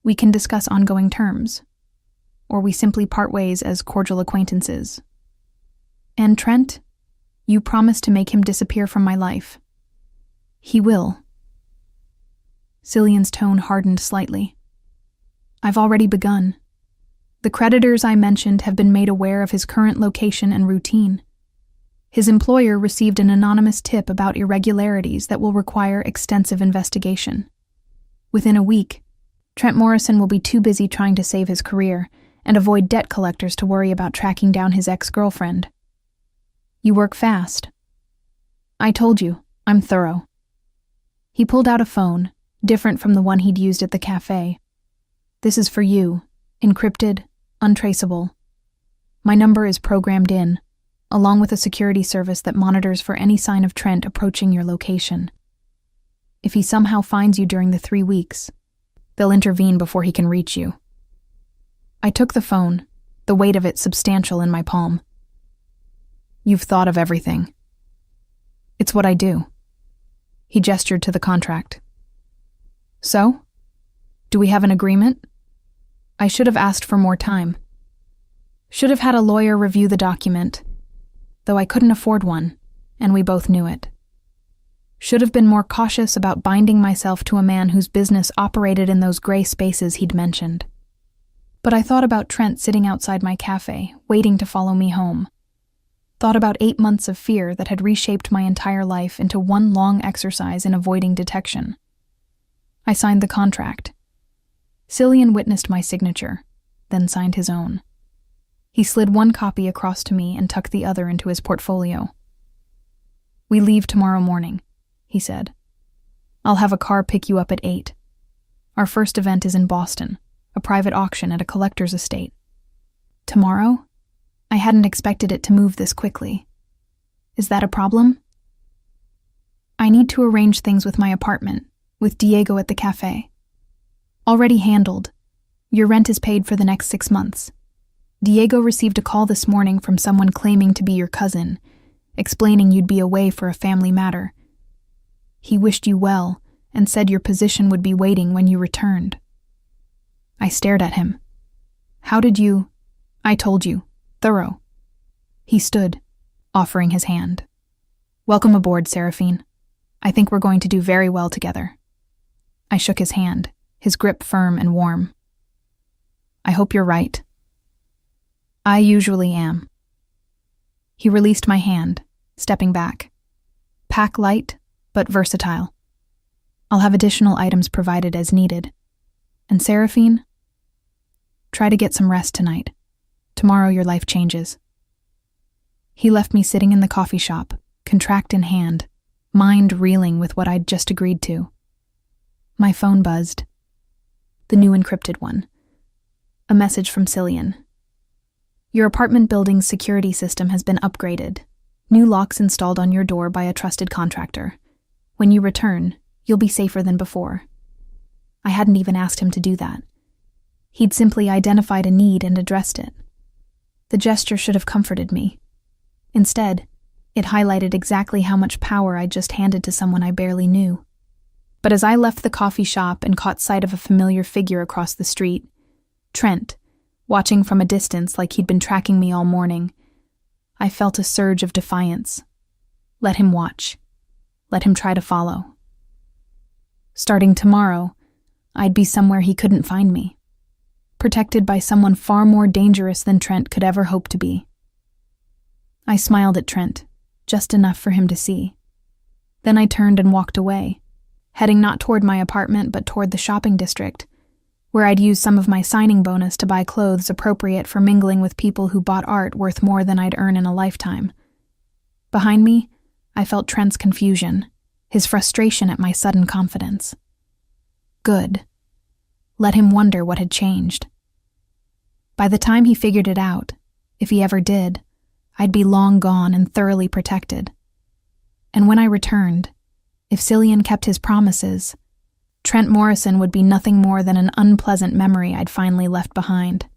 A: we can discuss ongoing terms. Or we simply part ways as cordial acquaintances. And Trent, you promised to make him disappear from my life. He will. Cillian's tone hardened slightly. I've already begun. The creditors I mentioned have been made aware of his current location and routine. His employer received an anonymous tip about irregularities that will require extensive investigation. Within a week, Trent Morrison will be too busy trying to save his career and avoid debt collectors to worry about tracking down his ex-girlfriend. You work fast. I told you, I'm thorough. He pulled out a phone, different from the one he'd used at the cafe. This is for you, encrypted, untraceable. My number is programmed in, along with a security service that monitors for any sign of Trent approaching your location. If he somehow finds you during the 3 weeks, they'll intervene before he can reach you. I took the phone, the weight of it substantial in my palm. You've thought of everything. It's what I do. He gestured to the contract. So? Do we have an agreement? I should have asked for more time. Should have had a lawyer review the document, though I couldn't afford one, and we both knew it. Should have been more cautious about binding myself to a man whose business operated in those gray spaces he'd mentioned. But I thought about Trent sitting outside my cafe, waiting to follow me home. Thought about 8 months of fear that had reshaped my entire life into one long exercise in avoiding detection. I signed the contract. Cillian witnessed my signature, then signed his own. He slid one copy across to me and tucked the other into his portfolio. We leave tomorrow morning, he said. I'll have a car pick you up at 8. Our first event is in Boston, a private auction at a collector's estate. Tomorrow? I hadn't expected it to move this quickly. Is that a problem? I need to arrange things with my apartment, with Diego at the cafe. Already handled. Your rent is paid for the next 6 months. Diego received a call this morning from someone claiming to be your cousin, explaining you'd be away for a family matter. He wished you well and said your position would be waiting when you returned. I stared at him. How did you? I told you. Thorough. He stood, offering his hand. Welcome aboard, Seraphine. I think we're going to do very well together. I shook his hand, his grip firm and warm. I hope you're right. I usually am. He released my hand, stepping back. Pack light, but versatile. I'll have additional items provided as needed. And Seraphine, try to get some rest tonight. Tomorrow your life changes. He left me sitting in the coffee shop, contract in hand, mind reeling with what I'd just agreed to. My phone buzzed. The new encrypted one. A message from Cillian. Your apartment building's security system has been upgraded. New locks installed on your door by a trusted contractor. When you return, you'll be safer than before. I hadn't even asked him to do that. He'd simply identified a need and addressed it. The gesture should have comforted me. Instead, it highlighted exactly how much power I'd just handed to someone I barely knew. But as I left the coffee shop and caught sight of a familiar figure across the street, Trent, watching from a distance like he'd been tracking me all morning, I felt a surge of defiance. Let him watch. Let him try to follow. Starting tomorrow, I'd be somewhere he couldn't find me, protected by someone far more dangerous than Trent could ever hope to be. I smiled at Trent, just enough for him to see. Then I turned and walked away, heading not toward my apartment but toward the shopping district, where I'd use some of my signing bonus to buy clothes appropriate for mingling with people who bought art worth more than I'd earn in a lifetime. Behind me, I felt Trent's confusion, his frustration at my sudden confidence. Good. Let him wonder what had changed. By the time he figured it out, if he ever did, I'd be long gone and thoroughly protected. And when I returned, if Cillian kept his promises, Trent Morrison would be nothing more than an unpleasant memory I'd finally left behind.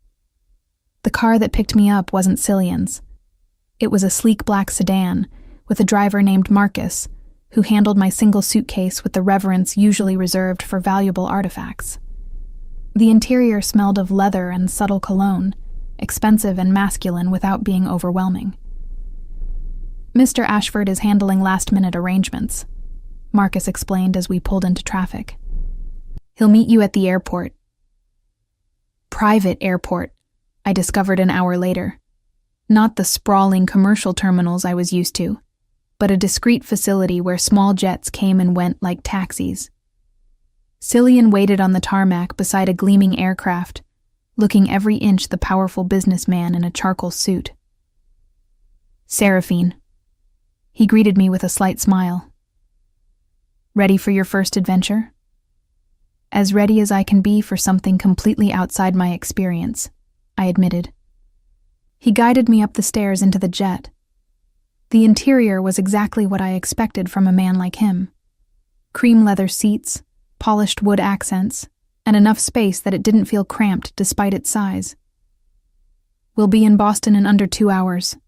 A: The car that picked me up wasn't Cillian's. It was a sleek black sedan with a driver named Marcus, who handled my single suitcase with the reverence usually reserved for valuable artifacts. The interior smelled of leather and subtle cologne, expensive and masculine without being overwhelming. "Mr. Ashford is handling last-minute arrangements," Marcus explained as we pulled into traffic. "He'll meet you at the airport." Private airport, I discovered an hour later. Not the sprawling commercial terminals I was used to, but a discreet facility where small jets came and went like taxis. Cillian waited on the tarmac beside a gleaming aircraft, looking every inch the powerful businessman in a charcoal suit. "Seraphine." He greeted me with a slight smile. "Ready for your first adventure?" "As ready as I can be for something completely outside my experience," I admitted. He guided me up the stairs into the jet. The interior was exactly what I expected from a man like him. Cream leather seats, polished wood accents, and enough space that it didn't feel cramped despite its size. "We'll be in Boston in under 2 hours,"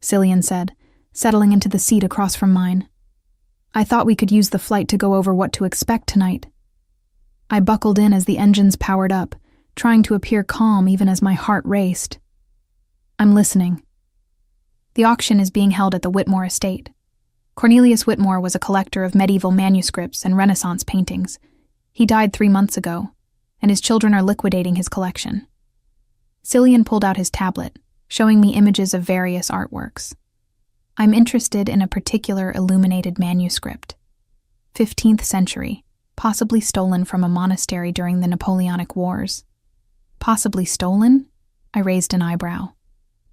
A: Cillian said, settling into the seat across from mine. "I thought we could use the flight to go over what to expect tonight." I buckled in as the engines powered up, trying to appear calm even as my heart raced. "I'm listening." "The auction is being held at the Whitmore estate. Cornelius Whitmore was a collector of medieval manuscripts and Renaissance paintings. He died 3 months ago, and his children are liquidating his collection." Cillian pulled out his tablet, showing me images of various artworks. "I'm interested in a particular illuminated manuscript. 15th century, possibly stolen from a monastery during the Napoleonic Wars." "Possibly stolen?" I raised an eyebrow.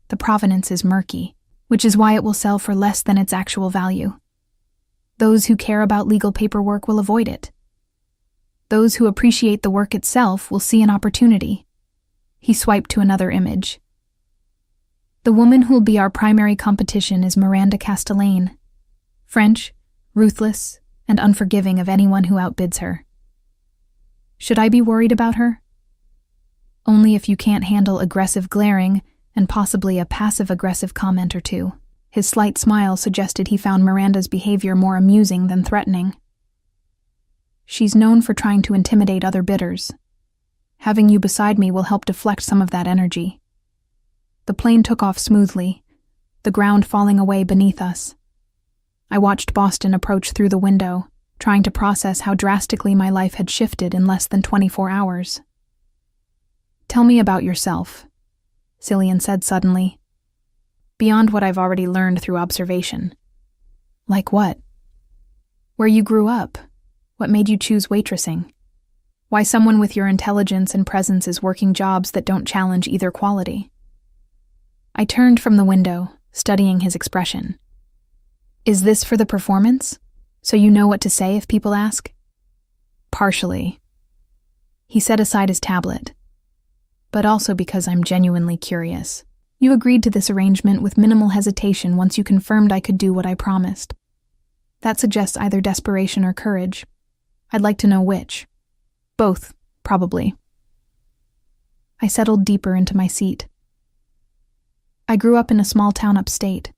A: "The provenance is murky, which is why it will sell for less than its actual value. Those who care about legal paperwork will avoid it. Those who appreciate the work itself will see an opportunity." He swiped to another image. "The woman who will be our primary competition is Miranda Castellane. French, ruthless, and unforgiving of anyone who outbids her." "Should I be worried about her?" "Only if you can't handle aggressive glaring and possibly a passive-aggressive comment or two." His slight smile suggested he found Miranda's behavior more amusing than threatening. "She's known for trying to intimidate other bidders. Having you beside me will help deflect some of that energy." The plane took off smoothly, the ground falling away beneath us. I watched Boston approach through the window, trying to process how drastically my life had shifted in less than 24 hours. "Tell me about yourself," Cillian said suddenly. "Beyond what I've already learned through observation." "Like what?" "Where you grew up. What made you choose waitressing? Why someone with your intelligence and presence is working jobs that don't challenge either quality." I turned from the window, studying his expression. "Is this for the performance? So you know what to say if people ask?" "Partially." He set aside his tablet. "But also because I'm genuinely curious. You agreed to this arrangement with minimal hesitation once you confirmed I could do what I promised. That suggests either desperation or courage. I'd like to know which. Both, probably." I settled deeper into my seat. "I grew up in a small town upstate.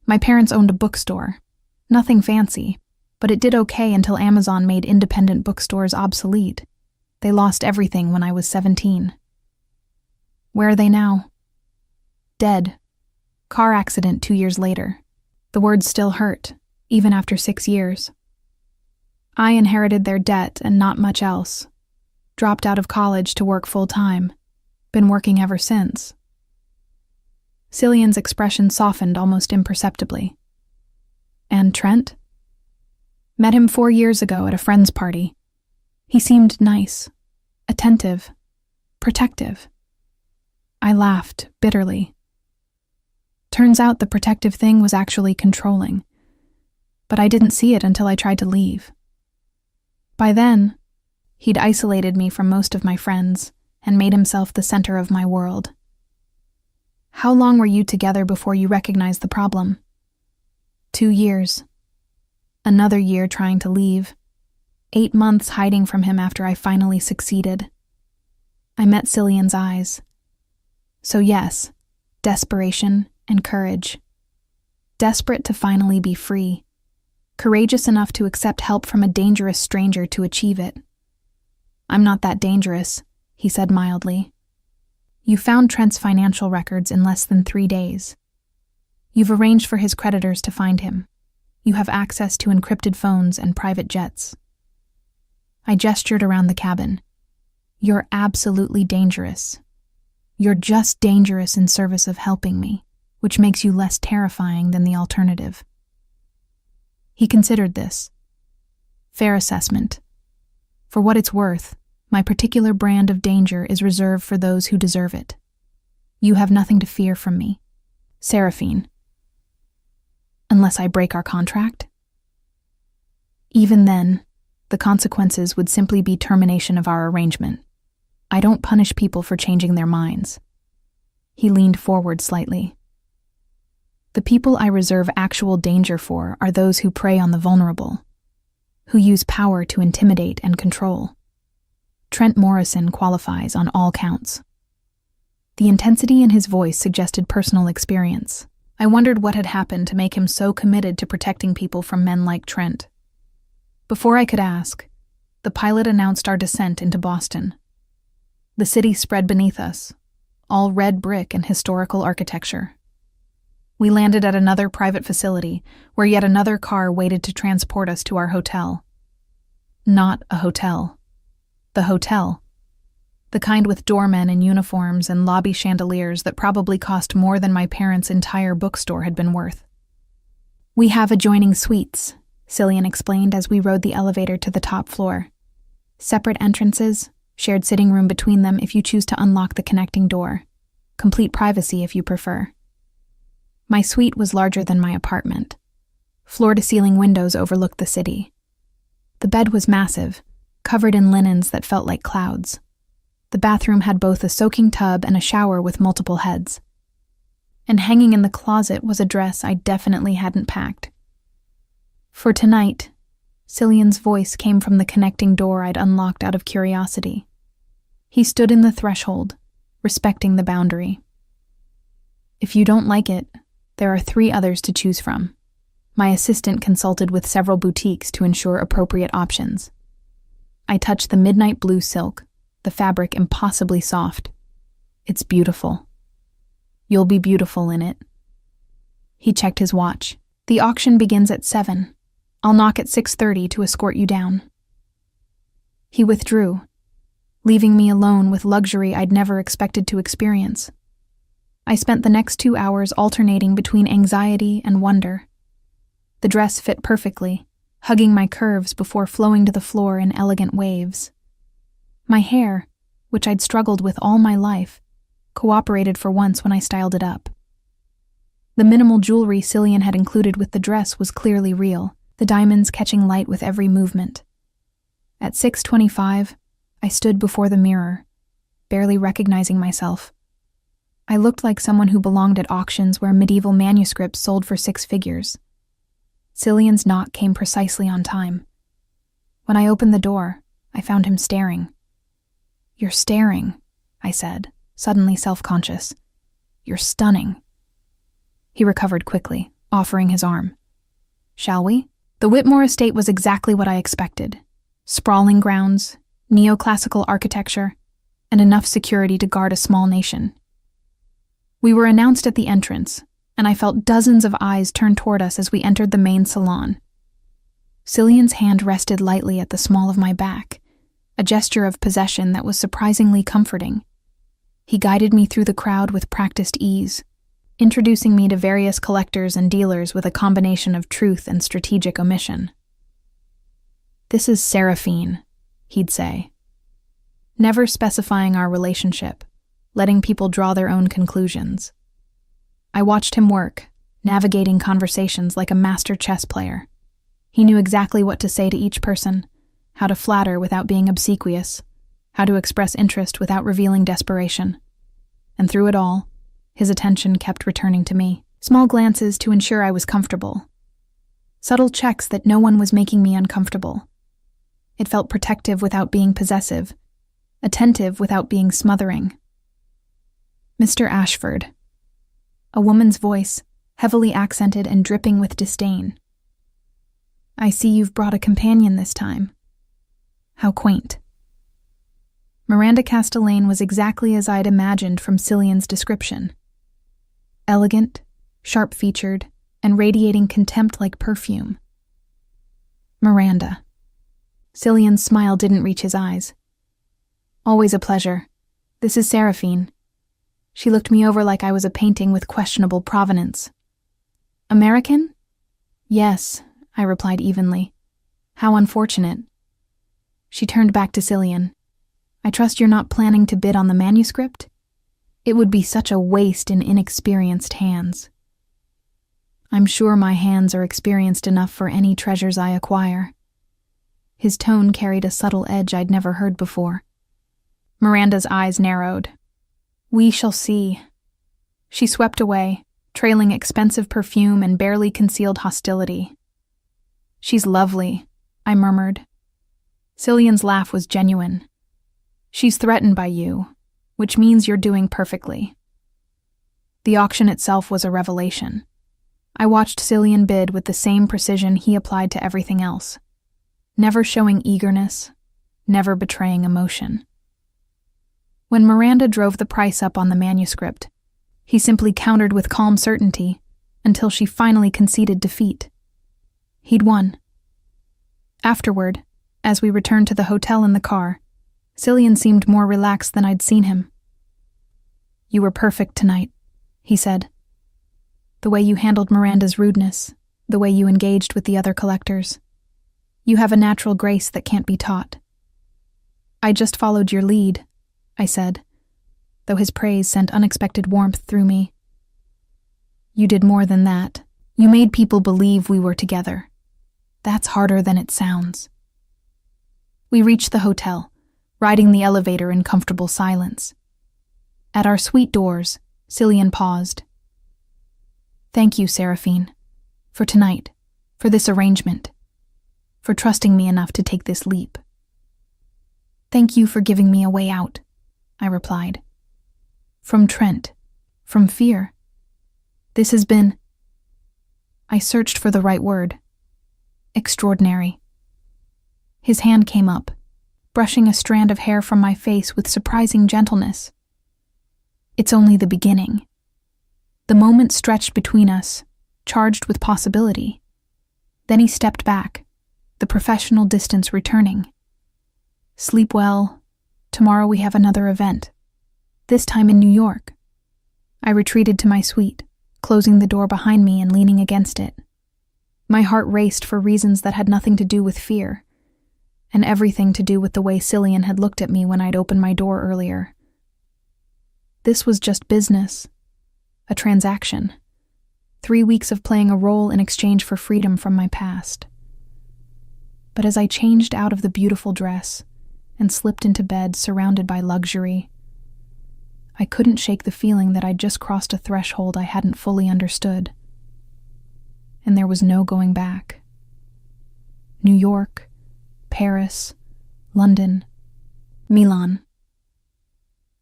A: My parents owned a bookstore. Nothing fancy, but it did okay until Amazon made independent bookstores obsolete. They lost everything when I was 17. Where are they now?" "Dead. Car accident 2 years later. The words still hurt, even after 6 years. I inherited their debt and not much else. Dropped out of college to work full-time. Been working ever since." Cillian's expression softened almost imperceptibly. "And Trent?" Met him 4 years ago at a friend's party. He seemed nice, attentive, protective. I laughed bitterly. Turns out the protective thing was actually controlling, but I didn't see it until I tried to leave. By then, he'd isolated me from most of my friends and made himself the center of my world. How long were you together before you recognized the problem? 2 years. Another year trying to leave. 8 months hiding from him after I finally succeeded. I met Cillian's eyes. So yes, desperation and courage. Desperate to finally be free. Courageous enough to accept help from a dangerous stranger to achieve it. I'm not that dangerous, he said mildly. You found Trent's financial records in less than 3 days. You've arranged for his creditors to find him. You have access to encrypted phones and private jets. I gestured around the cabin. You're absolutely dangerous. You're just dangerous in service of helping me, which makes you less terrifying than the alternative. He considered this. Fair assessment. For what it's worth, my particular brand of danger is reserved for those who deserve it. You have nothing to fear from me. Seraphine. Unless I break our contract? Even then, the consequences would simply be termination of our arrangement. I don't punish people for changing their minds. He leaned forward slightly. The people I reserve actual danger for are those who prey on the vulnerable, who use power to intimidate and control. Trent Morrison qualifies on all counts. The intensity in his voice suggested personal experience. I wondered what had happened to make him so committed to protecting people from men like Trent. Before I could ask, the pilot announced our descent into Boston. The city spread beneath us, all red brick and historical architecture. We landed at another private facility, where yet another car waited to transport us to our hotel. Not a hotel. The hotel. The kind with doormen in uniforms and lobby chandeliers that probably cost more than my parents' entire bookstore had been worth. We have adjoining suites, Cillian explained as we rode the elevator to the top floor. Separate entrances, shared sitting room between them if you choose to unlock the connecting door. Complete privacy if you prefer. My suite was larger than my apartment. Floor-to-ceiling windows overlooked the city. The bed was massive, covered in linens that felt like clouds. The bathroom had both a soaking tub and a shower with multiple heads. And hanging in the closet was a dress I definitely hadn't packed. For tonight, Cillian's voice came from the connecting door I'd unlocked out of curiosity. He stood in the threshold, respecting the boundary. If you don't like it, there are 3 others to choose from. My assistant consulted with several boutiques to ensure appropriate options. I touched the midnight blue silk, the fabric impossibly soft. It's beautiful. You'll be beautiful in it. He checked his watch. The auction begins at 7. I'll knock at 6:30 to escort you down. He withdrew, leaving me alone with luxury I'd never expected to experience. I spent the next 2 hours alternating between anxiety and wonder. The dress fit perfectly, hugging my curves before flowing to the floor in elegant waves. My hair, which I'd struggled with all my life, cooperated for once when I styled it up. The minimal jewelry Cillian had included with the dress was clearly real, the diamonds catching light with every movement. At 6:25, I stood before the mirror, barely recognizing myself. I looked like someone who belonged at auctions where medieval manuscripts sold for 6 figures. Cillian's knock came precisely on time. When I opened the door, I found him staring. "You're staring," I said, suddenly self-conscious. "You're stunning." He recovered quickly, offering his arm. "Shall we?" The Whitmore estate was exactly what I expected. Sprawling grounds, neoclassical architecture, and enough security to guard a small nation. We were announced at the entrance, and I felt dozens of eyes turn toward us as we entered the main salon. Cillian's hand rested lightly at the small of my back, a gesture of possession that was surprisingly comforting. He guided me through the crowd with practiced ease, introducing me to various collectors and dealers with a combination of truth and strategic omission. "This is Seraphine," he'd say, never specifying our relationship, letting people draw their own conclusions. I watched him work, navigating conversations like a master chess player. He knew exactly what to say to each person, how to flatter without being obsequious, how to express interest without revealing desperation. And through it all, his attention kept returning to me. Small glances to ensure I was comfortable. Subtle checks that no one was making me uncomfortable. It felt protective without being possessive, attentive without being smothering. "Mr. Ashford." A woman's voice, heavily accented and dripping with disdain. "I see you've brought a companion this time. How quaint." Miranda Castellane was exactly as I'd imagined from Cillian's description. Elegant, sharp-featured, and radiating contempt like perfume. Miranda. Cillian's smile didn't reach his eyes. "Always a pleasure. This is Seraphine." She looked me over like I was a painting with questionable provenance. "American?" "Yes," I replied evenly. "How unfortunate." She turned back to Cillian. "I trust you're not planning to bid on the manuscript? It would be such a waste in inexperienced hands." "I'm sure my hands are experienced enough for any treasures I acquire." His tone carried a subtle edge I'd never heard before. Miranda's eyes narrowed. "We shall see." She swept away, trailing expensive perfume and barely concealed hostility. "She's lovely," I murmured. Cillian's laugh was genuine. "She's threatened by you, which means you're doing perfectly." The auction itself was a revelation. I watched Cillian bid with the same precision he applied to everything else, never showing eagerness, never betraying emotion. When Miranda drove the price up on the manuscript, he simply countered with calm certainty until she finally conceded defeat. He'd won. Afterward, as we returned to the hotel in the car, Cillian seemed more relaxed than I'd seen him. "You were perfect tonight," he said. "The way you handled Miranda's rudeness, the way you engaged with the other collectors. You have a natural grace that can't be taught." "I just followed your lead," I said, though his praise sent unexpected warmth through me. "You did more than that. You made people believe we were together. That's harder than it sounds." We reached the hotel, riding the elevator in comfortable silence. At our suite doors, Cillian paused. "Thank you, Seraphine, for tonight, for this arrangement, for trusting me enough to take this leap." "Thank you for giving me a way out," I replied. "From Trent, from fear. This has been—" I searched for the right word. "Extraordinary." His hand came up, brushing a strand of hair from my face with surprising gentleness. "It's only the beginning." The moment stretched between us, charged with possibility. Then he stepped back, the professional distance returning. "Sleep well. Tomorrow we have another event. This time in New York." I retreated to my suite, closing the door behind me and leaning against it. My heart raced for reasons that had nothing to do with fear, and everything to do with the way Cillian had looked at me when I'd opened my door earlier. This was just business. A transaction. 3 weeks of playing a role in exchange for freedom from my past. But as I changed out of the beautiful dress and slipped into bed surrounded by luxury, I couldn't shake the feeling that I'd just crossed a threshold I hadn't fully understood. And there was no going back. New York, Paris, London, Milan.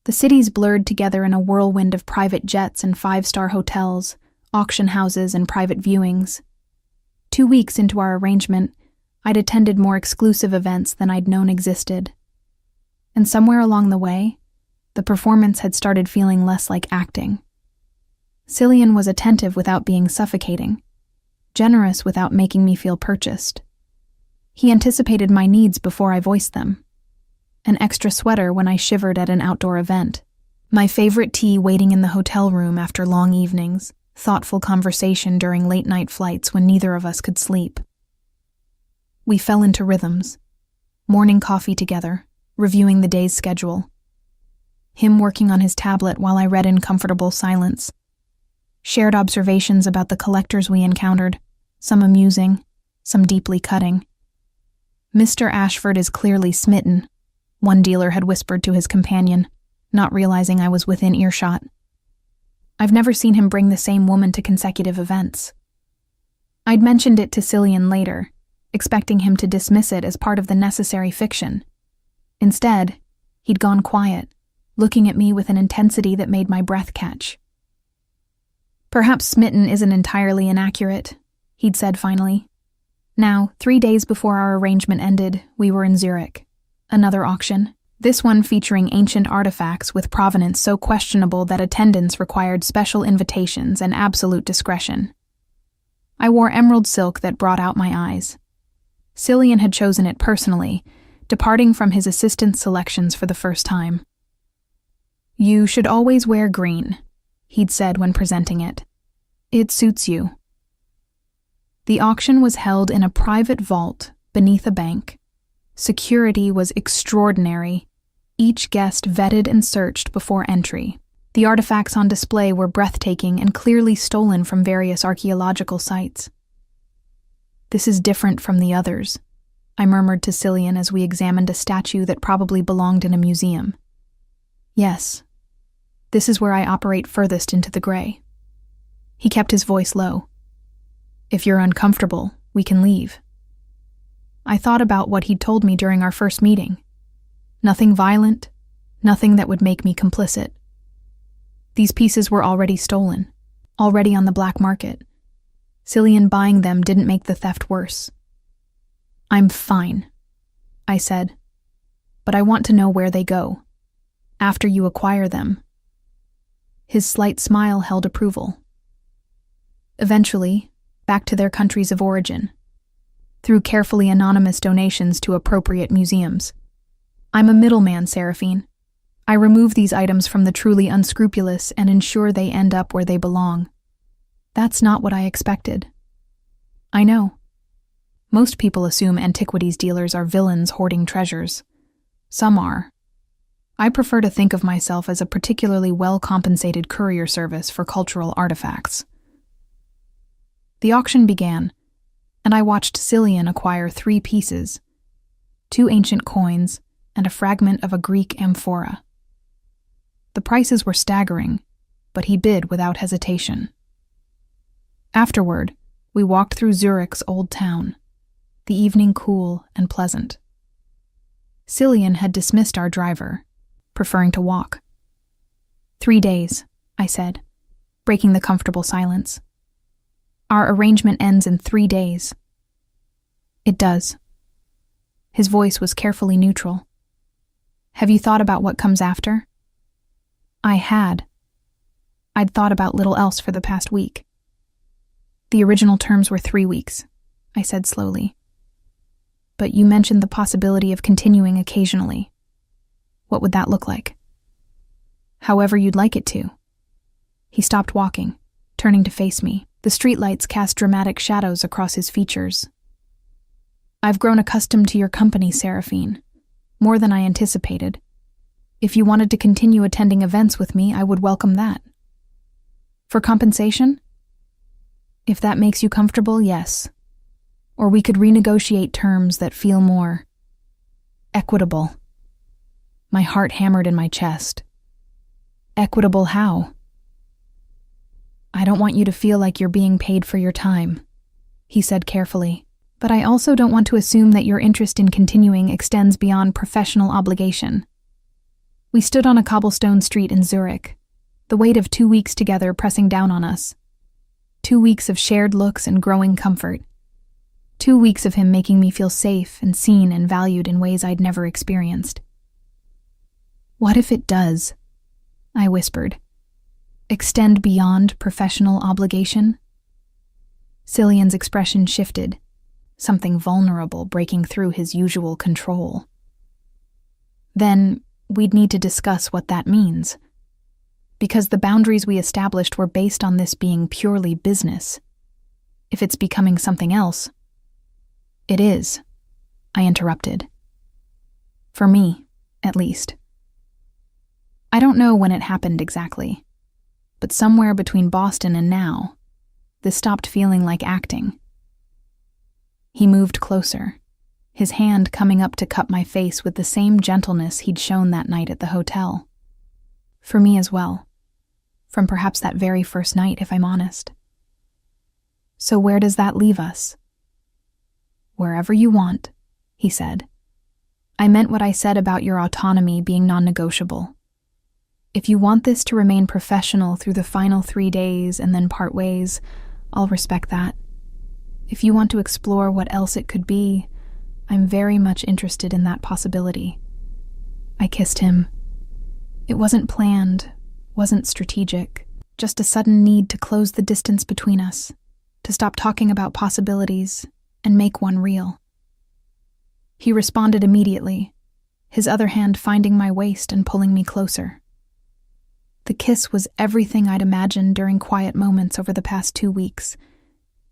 A: The cities blurred together in a whirlwind of private jets and 5-star hotels, auction houses, and private viewings. 2 weeks into our arrangement, I'd attended more exclusive events than I'd known existed. And somewhere along the way, the performance had started feeling less like acting. Cillian was attentive without being suffocating, generous without making me feel purchased. He anticipated my needs before I voiced them. An extra sweater when I shivered at an outdoor event, my favorite tea waiting in the hotel room after long evenings, thoughtful conversation during late-night flights when neither of us could sleep. We fell into rhythms, morning coffee together, reviewing the day's schedule. Him working on his tablet while I read in comfortable silence. Shared observations about the collectors we encountered, some amusing, some deeply cutting. "Mr. Ashford is clearly smitten," one dealer had whispered to his companion, not realizing I was within earshot. "I've never seen him bring the same woman to consecutive events." I'd mentioned it to Cillian later, expecting him to dismiss it as part of the necessary fiction. Instead, he'd gone quiet, looking at me with an intensity that made my breath catch. "Perhaps smitten isn't entirely inaccurate," he'd said finally. Now, 3 days before our arrangement ended, we were in Zurich. Another auction, this one featuring ancient artifacts with provenance so questionable that attendance required special invitations and absolute discretion. I wore emerald silk that brought out my eyes. Cillian had chosen it personally, departing from his assistant's selections for the first time. "You should always wear green," he'd said when presenting it. "It suits you." The auction was held in a private vault beneath a bank. Security was extraordinary, each guest vetted and searched before entry. The artifacts on display were breathtaking and clearly stolen from various archaeological sites. "This is different from the others," I murmured to Cillian as we examined a statue that probably belonged in a museum. "Yes, this is where I operate furthest into the gray." He kept his voice low. "If you're uncomfortable, we can leave." I thought about what he'd told me during our first meeting. Nothing violent, nothing that would make me complicit. These pieces were already stolen, already on the black market. Cillian buying them didn't make the theft worse. "I'm fine," I said, "but I want to know where they go, after you acquire them." His slight smile held approval. "Eventually, back to their countries of origin, through carefully anonymous donations to appropriate museums. I'm a middleman, Seraphine. I remove these items from the truly unscrupulous and ensure they end up where they belong." That's not what I expected. I know. Most people assume antiquities dealers are villains hoarding treasures. Some are. I prefer to think of myself as a particularly well-compensated courier service for cultural artifacts. The auction began, and I watched Cillian acquire 3 pieces, 2 ancient coins and a fragment of a Greek amphora. The prices were staggering, but he bid without hesitation. Afterward, we walked through Zurich's old town, the evening cool and pleasant. Cillian had dismissed our driver, preferring to walk. 3 days, I said, breaking the comfortable silence. "Our arrangement ends in 3 days." "It does." His voice was carefully neutral. "Have you thought about what comes after?" I had. I'd thought about little else for the past week. "The original terms were 3 weeks," I said slowly. "But you mentioned the possibility of continuing occasionally. What would that look like?" "However you'd like it to." He stopped walking, turning to face me. The streetlights cast dramatic shadows across his features. "I've grown accustomed to your company, Seraphine, more than I anticipated. If you wanted to continue attending events with me, I would welcome that. For compensation? If that makes you comfortable, yes. Or we could renegotiate terms that feel more equitable." My heart hammered in my chest. "Equitable how?" "I don't want you to feel like you're being paid for your time," he said carefully. "But I also don't want to assume that your interest in continuing extends beyond professional obligation." We stood on a cobblestone street in Zurich, the weight of 2 weeks together pressing down on us. 2 weeks of shared looks and growing comfort. 2 weeks of him making me feel safe and seen and valued in ways I'd never experienced. "What if it does?" I whispered. "Extend beyond professional obligation?" Cillian's expression shifted, something vulnerable breaking through his usual control. "Then we'd need to discuss what that means. Because the boundaries we established were based on this being purely business. If it's becoming something else..." "It is," I interrupted. For me, at least. I don't know when it happened exactly, but somewhere between Boston and now, this stopped feeling like acting. He moved closer, his hand coming up to cup my face with the same gentleness he'd shown that night at the hotel. For me as well, from perhaps that very first night, if I'm honest. So where does that leave us? Wherever you want, he said. I meant what I said about your autonomy being non-negotiable. If you want this to remain professional through the final 3 days and then part ways, I'll respect that. If you want to explore what else it could be, I'm very much interested in that possibility. I kissed him. It wasn't planned, wasn't strategic, just a sudden need to close the distance between us, to stop talking about possibilities and make one real. He responded immediately, his other hand finding my waist and pulling me closer. The kiss was everything I'd imagined during quiet moments over the past 2 weeks.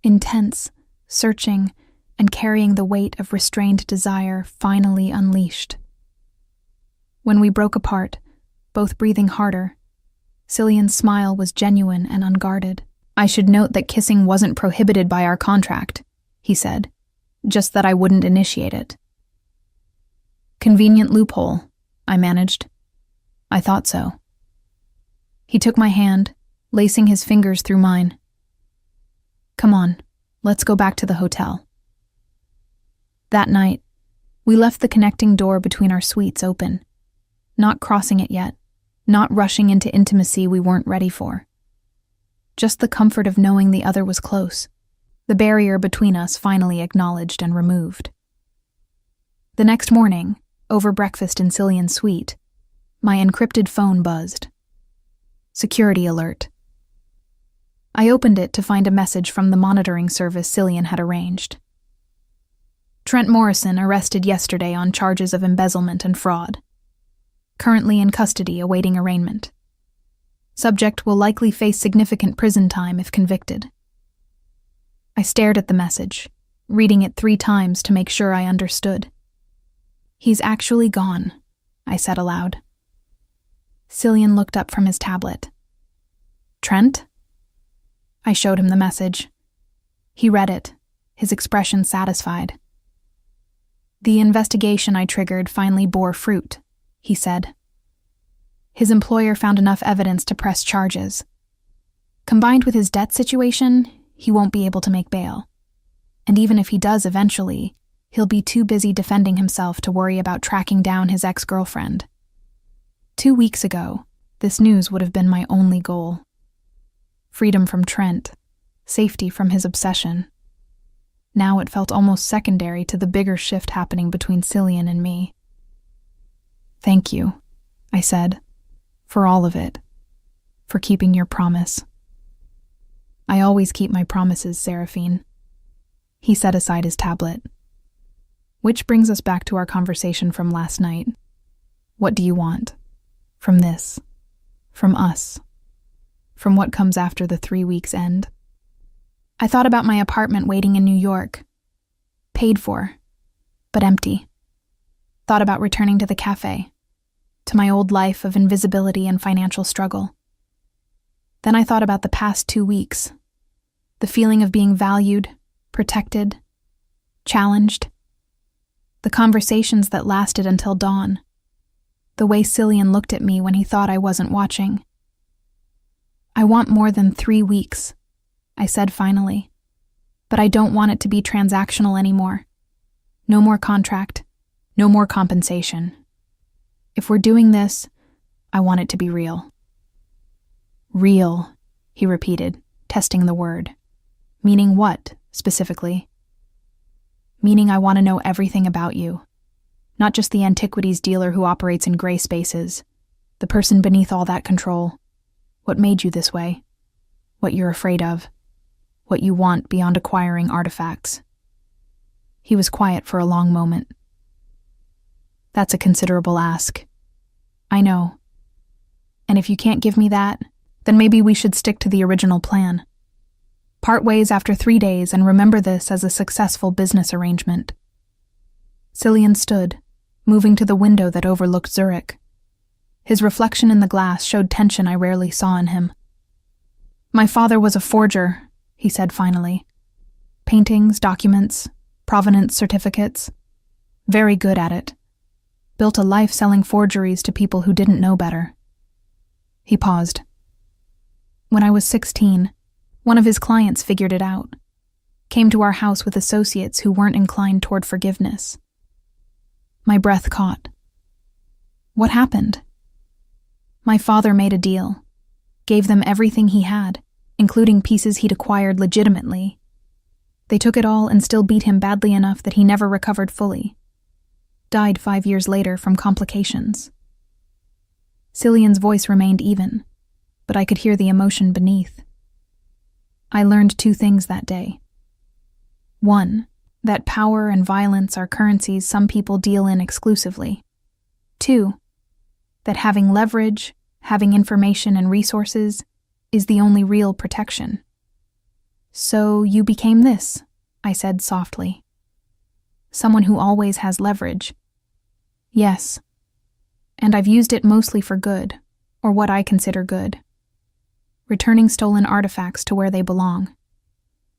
A: Intense, searching, and carrying the weight of restrained desire finally unleashed. When we broke apart, both breathing harder, Cillian's smile was genuine and unguarded. I should note that kissing wasn't prohibited by our contract, he said, just that I wouldn't initiate it. Convenient loophole, I managed. I thought so. He took my hand, lacing his fingers through mine. Come on, let's go back to the hotel. That night, we left the connecting door between our suites open, not crossing it yet, not rushing into intimacy we weren't ready for. Just the comfort of knowing the other was close, the barrier between us finally acknowledged and removed. The next morning, over breakfast in Cillian's suite, my encrypted phone buzzed. Security alert. I opened it to find a message from the monitoring service Cillian had arranged. Trent Morrison arrested yesterday on charges of embezzlement and fraud. Currently in custody awaiting arraignment. Subject will likely face significant prison time if convicted. I stared at the message, reading it 3 times to make sure I understood. He's actually gone, I said aloud. Cillian looked up from his tablet. Trent? I showed him the message. He read it, his expression satisfied. The investigation I triggered finally bore fruit, he said. His employer found enough evidence to press charges. Combined with his debt situation, he won't be able to make bail. And even if he does eventually, he'll be too busy defending himself to worry about tracking down his ex-girlfriend. 2 weeks ago, this news would have been my only goal. Freedom from Trent, safety from his obsession. Now it felt almost secondary to the bigger shift happening between Cillian and me. Thank you, I said, for all of it, for keeping your promise. I always keep my promises, Seraphine. He set aside his tablet. Which brings us back to our conversation from last night. What do you want? From this? From us? From what comes after the 3 weeks end? I thought about my apartment waiting in New York. Paid for, but empty. Thought about returning to the cafe, to my old life of invisibility and financial struggle. Then I thought about the past 2 weeks, the feeling of being valued, protected, challenged, the conversations that lasted until dawn, the way Cillian looked at me when he thought I wasn't watching. I want more than 3 weeks, I said finally, but I don't want it to be transactional anymore. No more contract, no more compensation. If we're doing this, I want it to be real. Real, he repeated, testing the word. Meaning what, specifically? Meaning I want to know everything about you. Not just the antiquities dealer who operates in gray spaces, the person beneath all that control. What made you this way? What you're afraid of? What you want beyond acquiring artifacts? He was quiet for a long moment. That's a considerable ask. I know. And if you can't give me that, then maybe we should stick to the original plan. Part ways after 3 days and remember this as a successful business arrangement. Cillian stood, moving to the window that overlooked Zurich. His reflection in the glass showed tension I rarely saw in him. "My father was a forger," he said finally. "Paintings, documents, provenance certificates. Very good at it. Built a life selling forgeries to people who didn't know better." He paused. "When I was 16, one of his clients figured it out. Came to our house with associates who weren't inclined toward forgiveness." My breath caught. "What happened?" "My father made a deal. Gave them everything he had, including pieces he'd acquired legitimately. They took it all and still beat him badly enough that he never recovered fully. Died 5 years later from complications." Cillian's voice remained even, but I could hear the emotion beneath. "I learned 2 things that day. 1, that power and violence are currencies some people deal in exclusively. 2, that having leverage, having information and resources, is the only real protection." "So you became this," I said softly. "Someone who always has leverage." "Yes. And I've used it mostly for good, or what I consider good. Returning stolen artifacts to where they belong.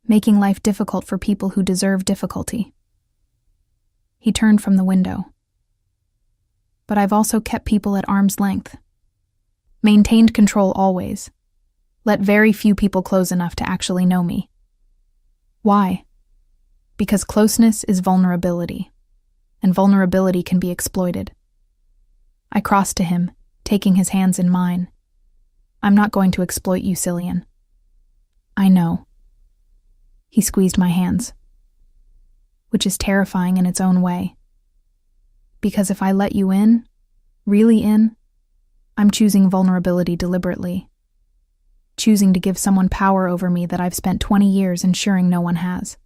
A: Making life difficult for people who deserve difficulty." He turned from the window. "But I've also kept people at arm's length. Maintained control always. Let very few people close enough to actually know me. Why? Because closeness is vulnerability, and vulnerability can be exploited." I crossed to him, taking his hands in mine. "I'm not going to exploit you, Cillian." "I know." He squeezed my hands. "Which is terrifying in its own way. Because if I let you in, really in, I'm choosing vulnerability deliberately. Choosing to give someone power over me that I've spent 20 years ensuring no one has."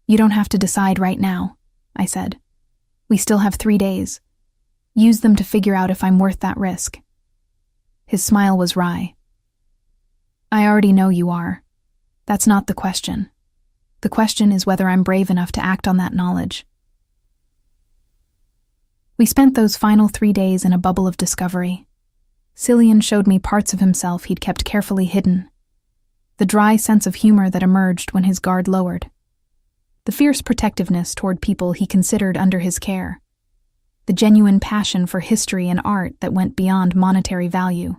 A: "You don't have to decide right now," I said. "We still have 3 days. Use them to figure out if I'm worth that risk." His smile was wry. "I already know you are. That's not the question. The question is whether I'm brave enough to act on that knowledge." We spent those final 3 days in a bubble of discovery. Cillian showed me parts of himself he'd kept carefully hidden. The dry sense of humor that emerged when his guard lowered. The fierce protectiveness toward people he considered under his care. The genuine passion for history and art that went beyond monetary value.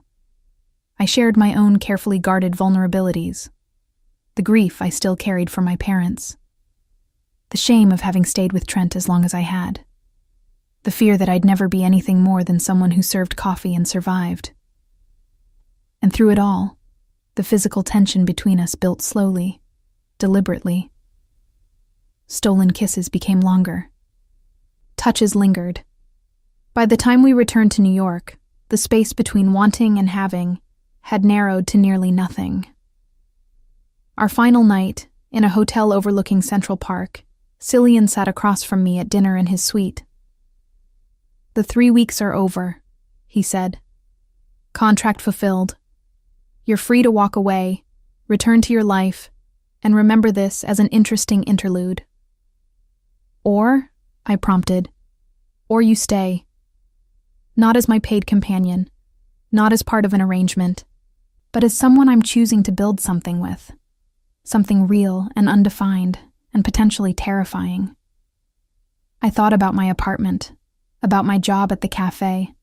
A: I shared my own carefully guarded vulnerabilities. The grief I still carried for my parents. The shame of having stayed with Trent as long as I had. The fear that I'd never be anything more than someone who served coffee and survived. And through it all, the physical tension between us built slowly, deliberately. Stolen kisses became longer. Touches lingered. By the time we returned to New York, the space between wanting and having had narrowed to nearly nothing. Our final night, in a hotel overlooking Central Park, Cillian sat across from me at dinner in his suite. "The 3 weeks are over," he said. "Contract fulfilled. You're free to walk away, return to your life, and remember this as an interesting interlude." "Or," I prompted, "or you stay. Not as my paid companion, not as part of an arrangement, but as someone I'm choosing to build something with. Something real and undefined and potentially terrifying." I thought about my apartment, about my job at the cafe,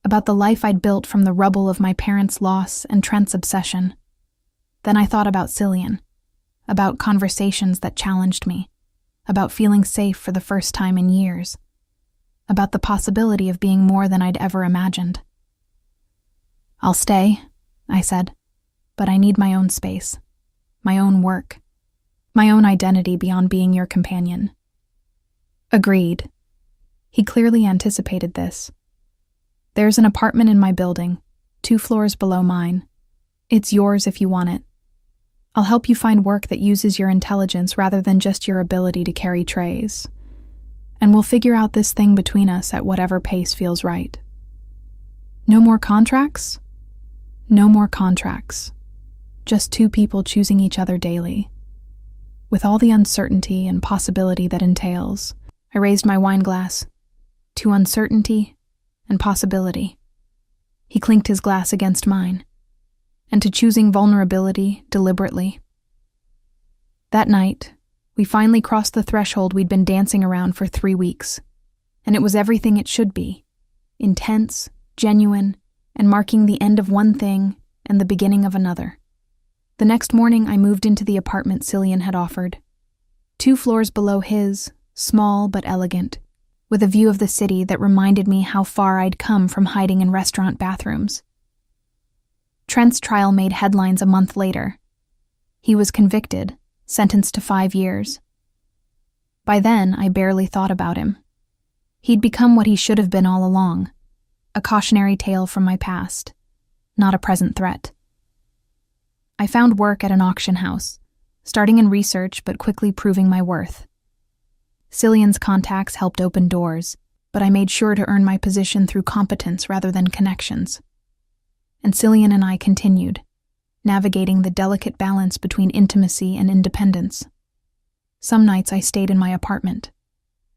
A: about the life I'd built from the rubble of my parents' loss and Trent's obsession. Then I thought about Cillian, about conversations that challenged me, about feeling safe for the first time in years, about the possibility of being more than I'd ever imagined. "I'll stay," I said, "but I need my own space, my own work, my own identity beyond being your companion." Agreed. He clearly anticipated this. "There's an apartment in my building, 2 floors below mine. It's yours if you want it. I'll help you find work that uses your intelligence rather than just your ability to carry trays. And we'll figure out this thing between us at whatever pace feels right." No more contracts? No more contracts. Just 2 people choosing each other daily. With all the uncertainty and possibility that entails, I raised my wine glass. to uncertainty and possibility. He clinked his glass against mine, and to choosing vulnerability deliberately. That night, we finally crossed the threshold we'd been dancing around for 3 weeks, and it was everything it should be: intense, genuine, and marking the end of one thing and the beginning of another. The next morning, I moved into the apartment Cillian had offered. 2 floors below his, small but elegant, with a view of the city that reminded me how far I'd come from hiding in restaurant bathrooms. Trent's trial made headlines a month later. He was convicted, sentenced to 5 years. By then, I barely thought about him. He'd become what he should have been all along, a cautionary tale from my past, not a present threat. I found work at an auction house, starting in research but quickly proving my worth. Cillian's contacts helped open doors, but I made sure to earn my position through competence rather than connections. And Cillian and I continued, navigating the delicate balance between intimacy and independence. Some nights I stayed in my apartment.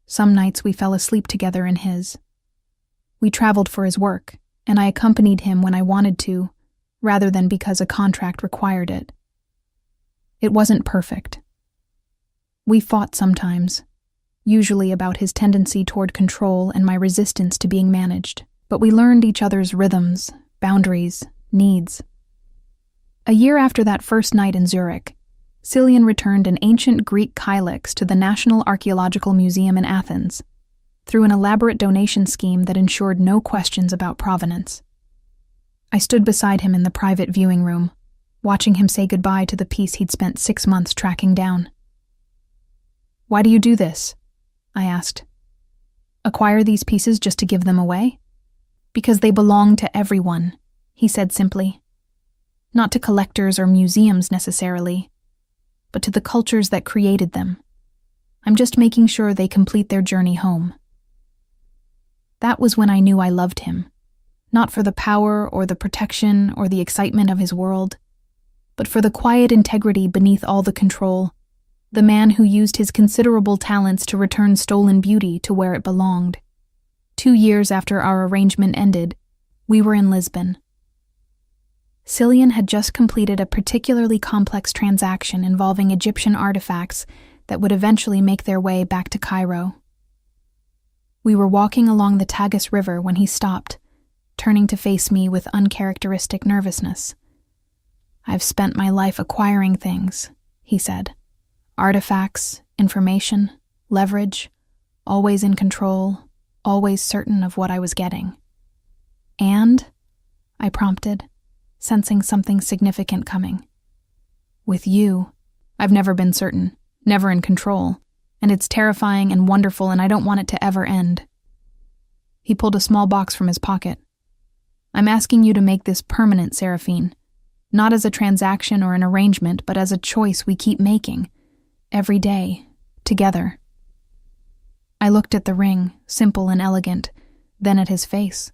A: Some nights we fell asleep together in his. We traveled for his work, and I accompanied him when I wanted to, rather than because a contract required it. It wasn't perfect. We fought sometimes, usually about his tendency toward control and my resistance to being managed, but we learned each other's rhythms, boundaries, needs. A year after that first night in Zurich, Cillian returned an ancient Greek kylix to the National Archaeological Museum in Athens through an elaborate donation scheme that ensured no questions about provenance. I stood beside him in the private viewing room, watching him say goodbye to the piece he'd spent 6 months tracking down. "Why do you do this?" I asked. "Acquire these pieces just to give them away?" "Because they belong to everyone," he said simply. "Not to collectors or museums necessarily, but to the cultures that created them. I'm just making sure they complete their journey home." That was when I knew I loved him, not for the power or the protection or the excitement of his world, but for the quiet integrity beneath all the control, the man who used his considerable talents to return stolen beauty to where it belonged. 2 years after our arrangement ended, we were in Lisbon. Cillian had just completed a particularly complex transaction involving Egyptian artifacts that would eventually make their way back to Cairo. We were walking along the Tagus River when he stopped, turning to face me with uncharacteristic nervousness. "I've spent my life acquiring things," he said. "Artifacts, information, leverage, always in control, always certain of what I was getting." "And?" I prompted, sensing something significant coming. "With you, I've never been certain, never in control, and it's terrifying and wonderful, and I don't want it to ever end." He pulled a small box from his pocket. "I'm asking you to make this permanent, Seraphine, not as a transaction or an arrangement, but as a choice we keep making, every day, together." I looked at the ring, simple and elegant, then at his face,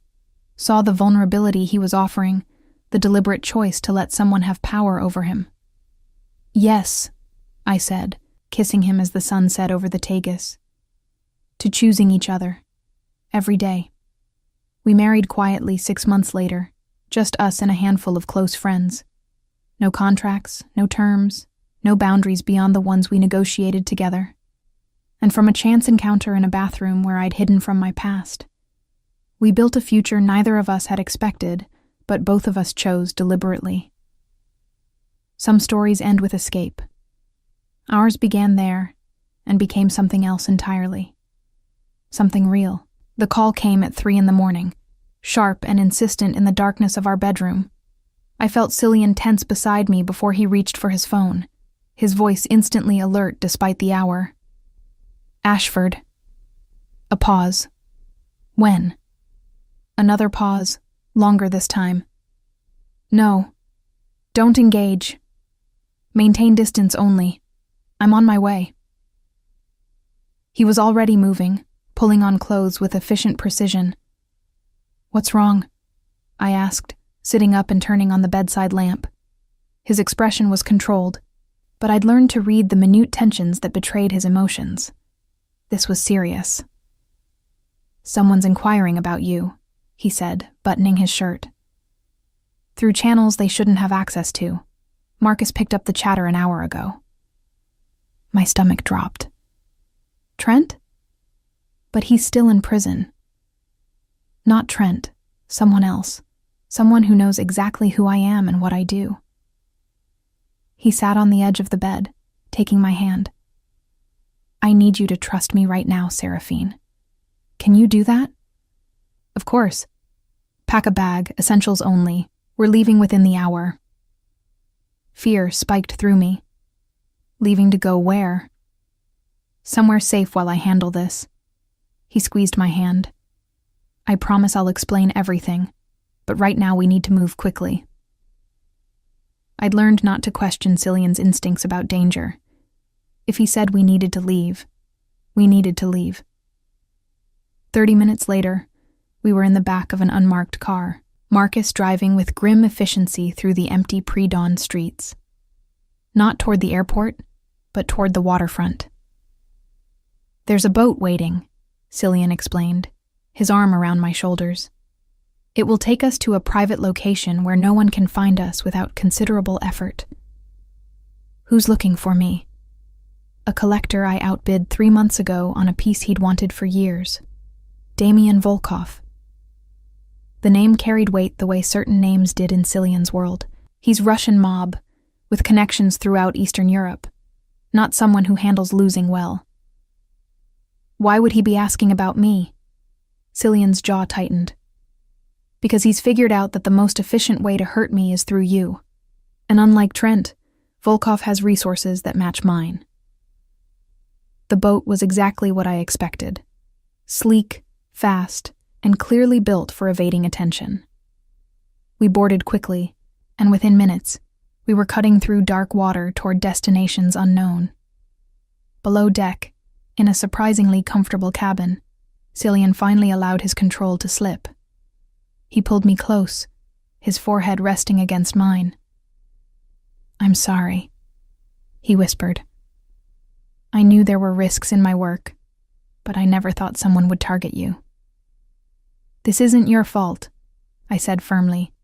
A: saw the vulnerability he was offering, the deliberate choice to let someone have power over him. "Yes," I said, kissing him as the sun set over the Tagus. "To choosing each other, every day." We married quietly 6 months later, just us and a handful of close friends. No contracts, no terms, no boundaries beyond the ones we negotiated together. And from a chance encounter in a bathroom where I'd hidden from my past, we built a future neither of us had expected, but both of us chose deliberately. Some stories end with escape. Ours began there and became something else entirely. Something real. The call came at 3 a.m, sharp and insistent in the darkness of our bedroom. I felt Cillian tense beside me before he reached for his phone, his voice instantly alert despite the hour. "Ashford." A pause. "When?" Another pause, longer this time. "No. Don't engage. Maintain distance only. I'm on my way." He was already moving, pulling on clothes with efficient precision. "What's wrong?" I asked, sitting up and turning on the bedside lamp. His expression was controlled, but I'd learned to read the minute tensions that betrayed his emotions. This was serious. "Someone's inquiring about you," he said, buttoning his shirt. "Through channels they shouldn't have access to. Marcus picked up the chatter an hour ago." My stomach dropped. Trent? But he's still in prison. Not Trent, someone else. Someone who knows exactly who I am and what I do. He sat on the edge of the bed, taking my hand. "I need you to trust me right now, Seraphine. Can you do that?" "Of course. Pack a bag, essentials only. We're leaving within the hour." Fear spiked through me. Leaving to go where? "Somewhere safe while I handle this." He squeezed my hand. "I promise I'll explain everything, but right now we need to move quickly." I'd learned not to question Cillian's instincts about danger. If he said we needed to leave, we needed to leave. 30 minutes later, we were in the back of an unmarked car, Marcus driving with grim efficiency through the empty pre-dawn streets. Not toward the airport, but toward the waterfront. "There's a boat waiting," Cillian explained, his arm around my shoulders. "It will take us to a private location where no one can find us without considerable effort." "Who's looking for me?" "A collector I outbid 3 months ago on a piece he'd wanted for years. Damien Volkov." The name carried weight the way certain names did in Cillian's world. He's Russian mob, with connections throughout Eastern Europe, not someone who handles losing well. "Why would he be asking about me?" Cillian's jaw tightened. "Because he's figured out that the most efficient way to hurt me is through you. And unlike Trent, Volkov has resources that match mine." The boat was exactly what I expected. Sleek, fast, and clearly built for evading attention. We boarded quickly, and within minutes, we were cutting through dark water toward destinations unknown. Below deck, in a surprisingly comfortable cabin, Cillian finally allowed his control to slip. He pulled me close, his forehead resting against mine. "I'm sorry," he whispered. "I knew there were risks in my work, but I never thought someone would target you." "This isn't your fault," I said firmly.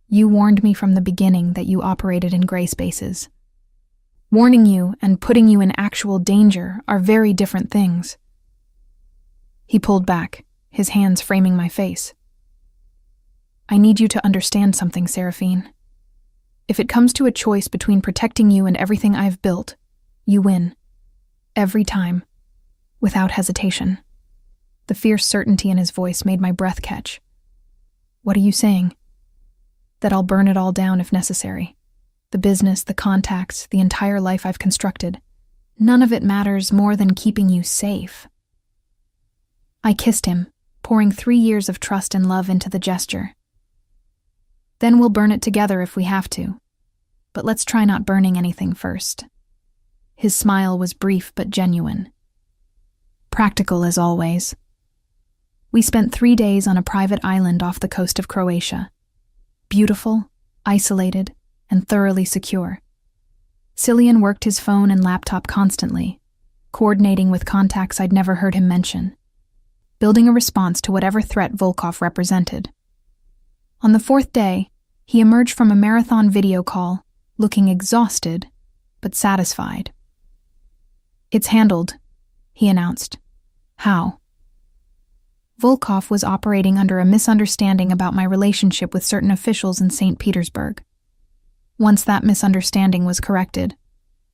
A: "You warned me from the beginning that you operated in gray spaces. Warning you and putting you in actual danger are very different things." He pulled back, his hands framing my face. "I need you to understand something, Seraphine. If it comes to a choice between protecting you and everything I've built, you win. Every time. Without hesitation." The fierce certainty in his voice made my breath catch. "What are you saying?" "That I'll burn it all down if necessary. The business, the contacts, the entire life I've constructed. None of it matters more than keeping you safe." I kissed him, pouring 3 years of trust and love into the gesture. "Then we'll burn it together if we have to. But let's try not burning anything first." His smile was brief but genuine. Practical as always. We spent 3 days on a private island off the coast of Croatia. Beautiful, isolated, and thoroughly secure. Cillian worked his phone and laptop constantly, coordinating with contacts I'd never heard him mention, building a response to whatever threat Volkov represented. On the 4th day, he emerged from a marathon video call, looking exhausted, but satisfied. "It's handled," he announced. "How?" Volkov was operating under a misunderstanding about my relationship with certain officials in St. Petersburg. Once that misunderstanding was corrected,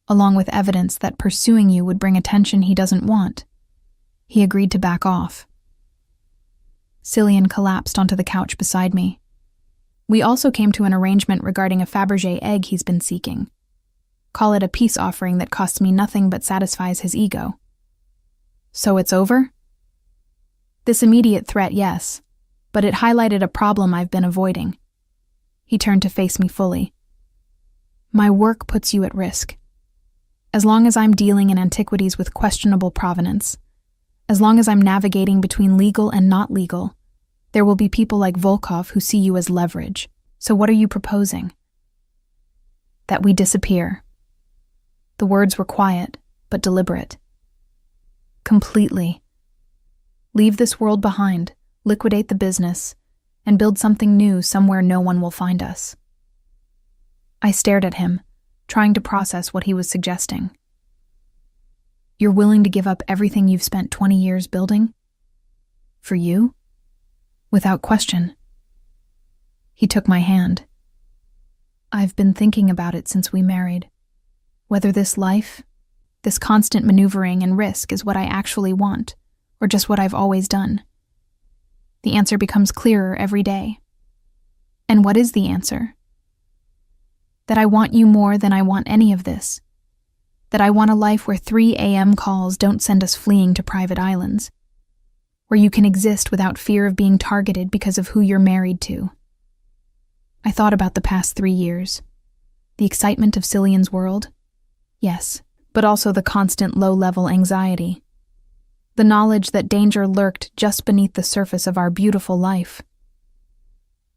A: along with evidence that pursuing you would bring attention he doesn't want, he agreed to back off. Cillian collapsed onto the couch beside me. We also came to an arrangement regarding a Fabergé egg he's been seeking. Call it a peace offering that costs me nothing but satisfies his ego. "So it's over?" "This immediate threat, yes, but it highlighted a problem I've been avoiding." He turned to face me fully. "My work puts you at risk. As long as I'm dealing in antiquities with questionable provenance, as long as I'm navigating between legal and not legal, there will be people like Volkov who see you as leverage. So what are you proposing?" "That we disappear." The words were quiet, but deliberate. "Completely. Leave this world behind, liquidate the business, and build something new somewhere no one will find us. I stared at him, trying to process what he was suggesting. You're willing to give up everything you've spent 20 years building? For you? Without question. He took my hand. I've been thinking about it since we married. Whether this life, this constant maneuvering and risk is what I actually want, or just what I've always done. The answer becomes clearer every day. And what is the answer? That I want you more than I want any of this. That I want a life where 3 a.m. calls don't send us fleeing to private islands. Where you can exist without fear of being targeted because of who you're married to. I thought about the past 3 years. The excitement of Cillian's world? Yes, but also the constant low-level anxiety. The knowledge that danger lurked just beneath the surface of our beautiful life.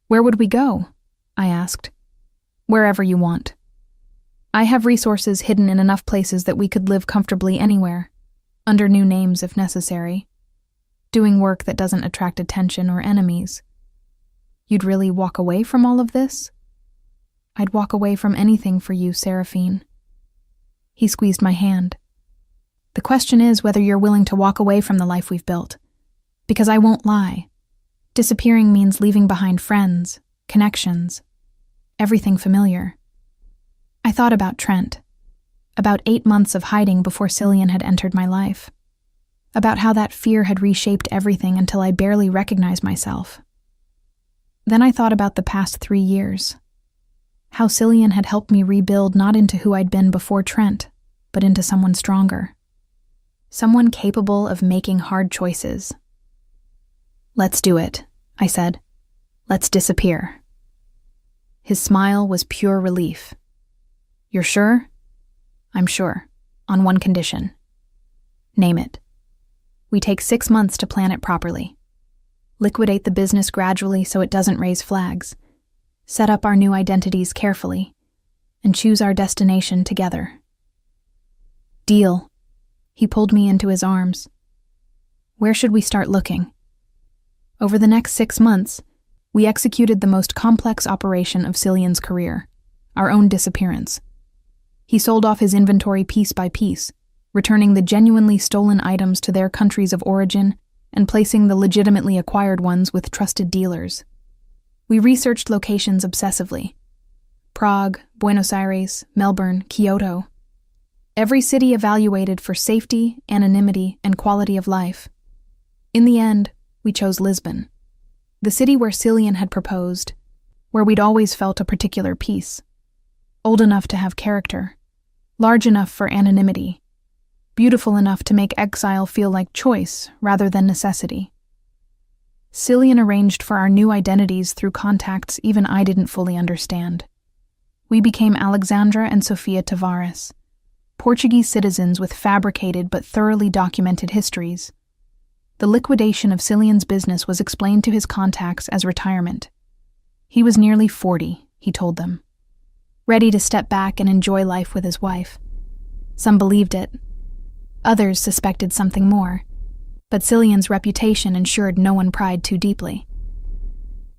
A: Where would we go? I asked. Wherever you want. I have resources hidden in enough places that we could live comfortably anywhere, under new names if necessary, doing work that doesn't attract attention or enemies. You'd really walk away from all of this? I'd walk away from anything for you, Seraphine. He squeezed my hand. The question is whether you're willing to walk away from the life we've built. Because I won't lie. Disappearing means leaving behind friends, connections, everything familiar. I thought about Trent. About 8 months of hiding before Cillian had entered my life. About how that fear had reshaped everything until I barely recognized myself. Then I thought about the past 3 years. How Cillian had helped me rebuild not into who I'd been before Trent, but into someone stronger. Someone capable of making hard choices. Let's do it, I said. Let's disappear. His smile was pure relief. You're sure? I'm sure, on one condition. Name it. We take 6 months to plan it properly. Liquidate the business gradually so it doesn't raise flags. Set up our new identities carefully. And choose our destination together. Deal. He pulled me into his arms. Where should we start looking? Over the next 6 months, we executed the most complex operation of Cillian's career, our own disappearance. He sold off his inventory piece by piece, returning the genuinely stolen items to their countries of origin and placing the legitimately acquired ones with trusted dealers. We researched locations obsessively. Prague, Buenos Aires, Melbourne, Kyoto. Every city evaluated for safety, anonymity, and quality of life. In the end, we chose Lisbon, the city where Cillian had proposed, where we'd always felt a particular peace. Old enough to have character, large enough for anonymity, beautiful enough to make exile feel like choice rather than necessity. Cillian arranged for our new identities through contacts even I didn't fully understand. We became Alexandra and Sofia Tavares, Portuguese citizens with fabricated but thoroughly documented histories. The liquidation of Cillian's business was explained to his contacts as retirement. He was nearly 40, he told them, ready to step back and enjoy life with his wife. Some believed it. Others suspected something more, but Cillian's reputation ensured no one pried too deeply.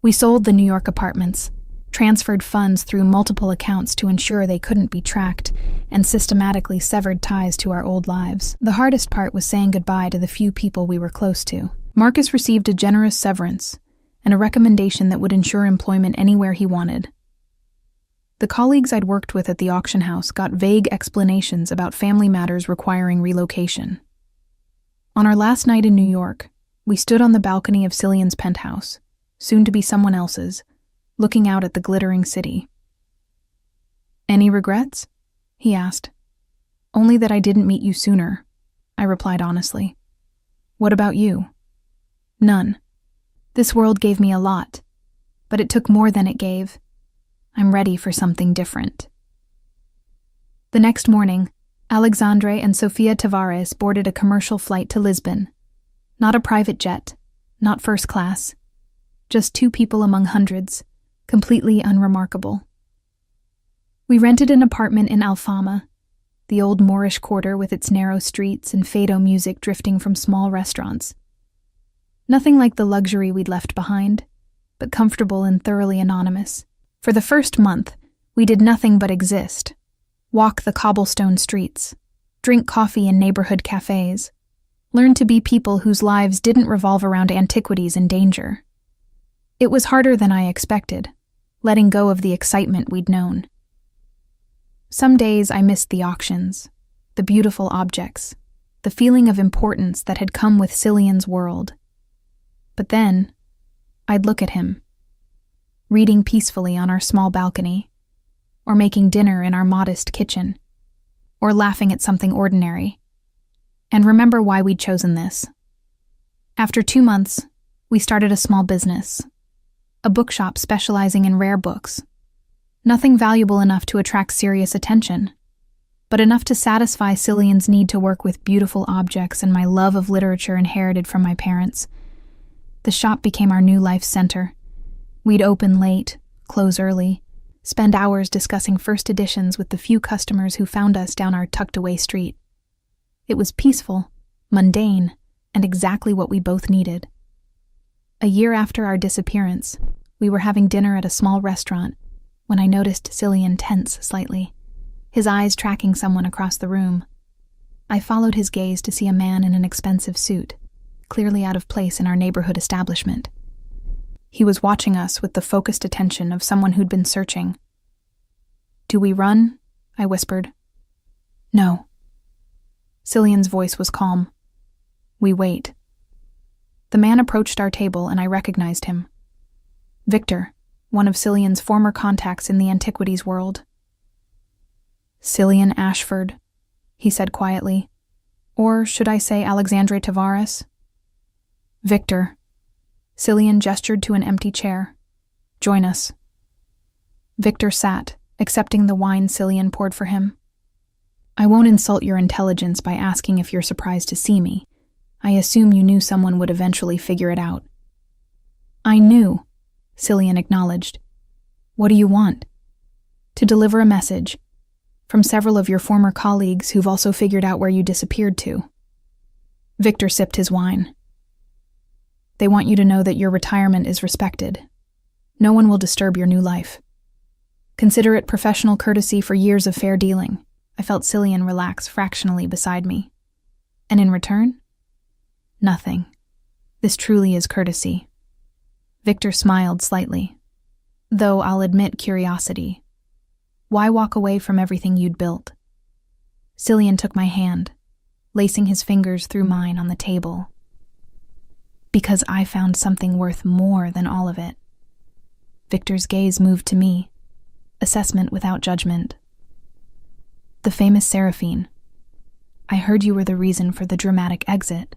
A: We sold the New York apartments, transferred funds through multiple accounts to ensure they couldn't be tracked, and systematically severed ties to our old lives. The hardest part was saying goodbye to the few people we were close to. Marcus received a generous severance and a recommendation that would ensure employment anywhere he wanted. The colleagues I'd worked with at the auction house got vague explanations about family matters requiring relocation. On our last night in New York, we stood on the balcony of Cillian's penthouse, soon to be someone else's, looking out at the glittering city. Any regrets? He asked. Only that I didn't meet you sooner, I replied honestly. What about you? None. This world gave me a lot, but it took more than it gave. I'm ready for something different. The next morning, Alexandre and Sofia Tavares boarded a commercial flight to Lisbon. Not a private jet, not first class. Just 2 people among hundreds, completely unremarkable. We rented an apartment in Alfama, the old Moorish quarter with its narrow streets and fado music drifting from small restaurants. Nothing like the luxury we'd left behind, but comfortable and thoroughly anonymous. For the first month, we did nothing but exist. Walk the cobblestone streets, drink coffee in neighborhood cafes, learn to be people whose lives didn't revolve around antiquities and danger. It was harder than I expected, letting go of the excitement we'd known. Some days I missed the auctions, the beautiful objects, the feeling of importance that had come with Cillian's world. But then, I'd look at him, reading peacefully on our small balcony, or making dinner in our modest kitchen, or laughing at something ordinary, and remember why we'd chosen this. After 2 months, we started a small business, a bookshop specializing in rare books. Nothing valuable enough to attract serious attention, but enough to satisfy Cillian's need to work with beautiful objects and my love of literature inherited from my parents. The shop became our new life center. We'd open late, close early, spend hours discussing first editions with the few customers who found us down our tucked-away street. It was peaceful, mundane, and exactly what we both needed. A year after our disappearance, we were having dinner at a small restaurant when I noticed Cillian tense slightly, his eyes tracking someone across the room. I followed his gaze to see a man in an expensive suit, clearly out of place in our neighborhood establishment. He was watching us with the focused attention of someone who'd been searching. "Do we run?" I whispered. "No." Cillian's voice was calm. "We wait." The man approached our table and I recognized him. Victor, one of Cillian's former contacts in the antiquities world. "Cillian Ashford," he said quietly. "Or should I say Alexandre Tavares?" "Victor." Cillian gestured to an empty chair. "Join us." Victor sat, accepting the wine Cillian poured for him. "I won't insult your intelligence by asking if you're surprised to see me. I assume you knew someone would eventually figure it out." "I knew," Cillian acknowledged. "What do you want?" "To deliver a message. From several of your former colleagues who've also figured out where you disappeared to." Victor sipped his wine. "They want you to know that your retirement is respected. No one will disturb your new life. Consider it professional courtesy for years of fair dealing." I felt Cillian relax fractionally beside me. "And in return?" "Nothing. This truly is courtesy." Victor smiled slightly, though I'll admit curiosity. "Why walk away from everything you'd built?" Cillian took my hand, lacing his fingers through mine on the table. "Because I found something worth more than all of it." Victor's gaze moved to me, assessment without judgment. "The famous Seraphine. I heard you were the reason for the dramatic exit."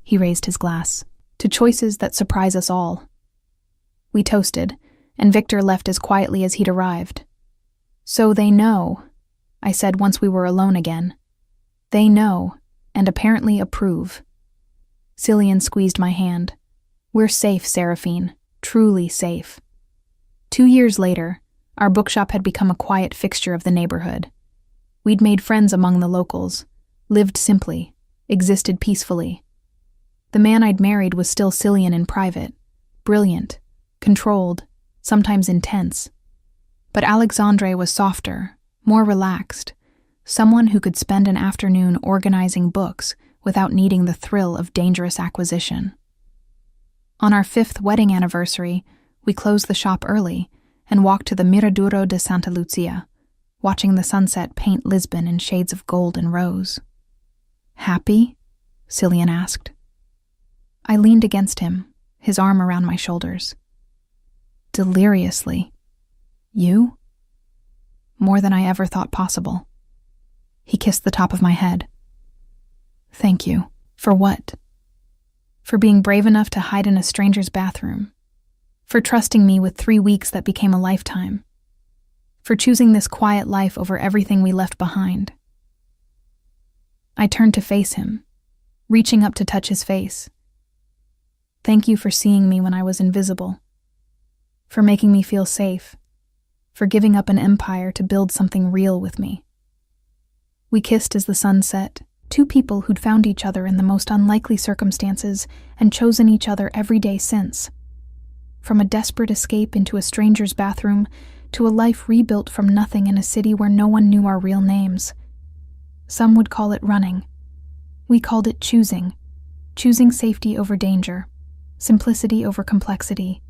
A: He raised his glass. "To choices that surprise us all." We toasted, and Victor left as quietly as he'd arrived. "So they know," I said once we were alone again. "They know, and apparently approve." Cillian squeezed my hand. "We're safe, Seraphine. Truly safe." 2 years later, our bookshop had become a quiet fixture of the neighborhood. We'd made friends among the locals, lived simply, existed peacefully. The man I'd married was still Cillian in private, brilliant, controlled, sometimes intense. But Alexandre was softer, more relaxed, someone who could spend an afternoon organizing books without needing the thrill of dangerous acquisition. On our 5th wedding anniversary, we closed the shop early and walked to the Miraduro de Santa Lucia, watching the sunset paint Lisbon in shades of gold and rose. "Happy?" Cillian asked. I leaned against him, his arm around my shoulders. "Deliriously. You?" "More than I ever thought possible." He kissed the top of my head. "Thank you." "For what?" "For being brave enough to hide in a stranger's bathroom. For trusting me with 3 weeks that became a lifetime. For choosing this quiet life over everything we left behind." I turned to face him, reaching up to touch his face. "Thank you for seeing me when I was invisible. For making me feel safe. For giving up an empire to build something real with me." We kissed as the sun set, Two people who'd found each other in the most unlikely circumstances and chosen each other every day since. From a desperate escape into a stranger's bathroom to a life rebuilt from nothing in a city where no one knew our real names. Some would call it running. We called it choosing. Choosing safety over danger, simplicity over complexity,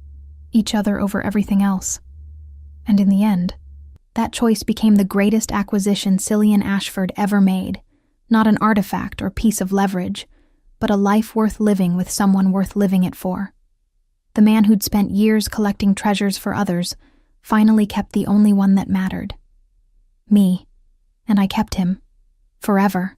A: each other over everything else. And in the end, that choice became the greatest acquisition Cillian Ashford ever made. Not an artifact or piece of leverage, but a life worth living with someone worth living it for. The man who'd spent years collecting treasures for others finally kept the only one that mattered. Me. And I kept him. Forever.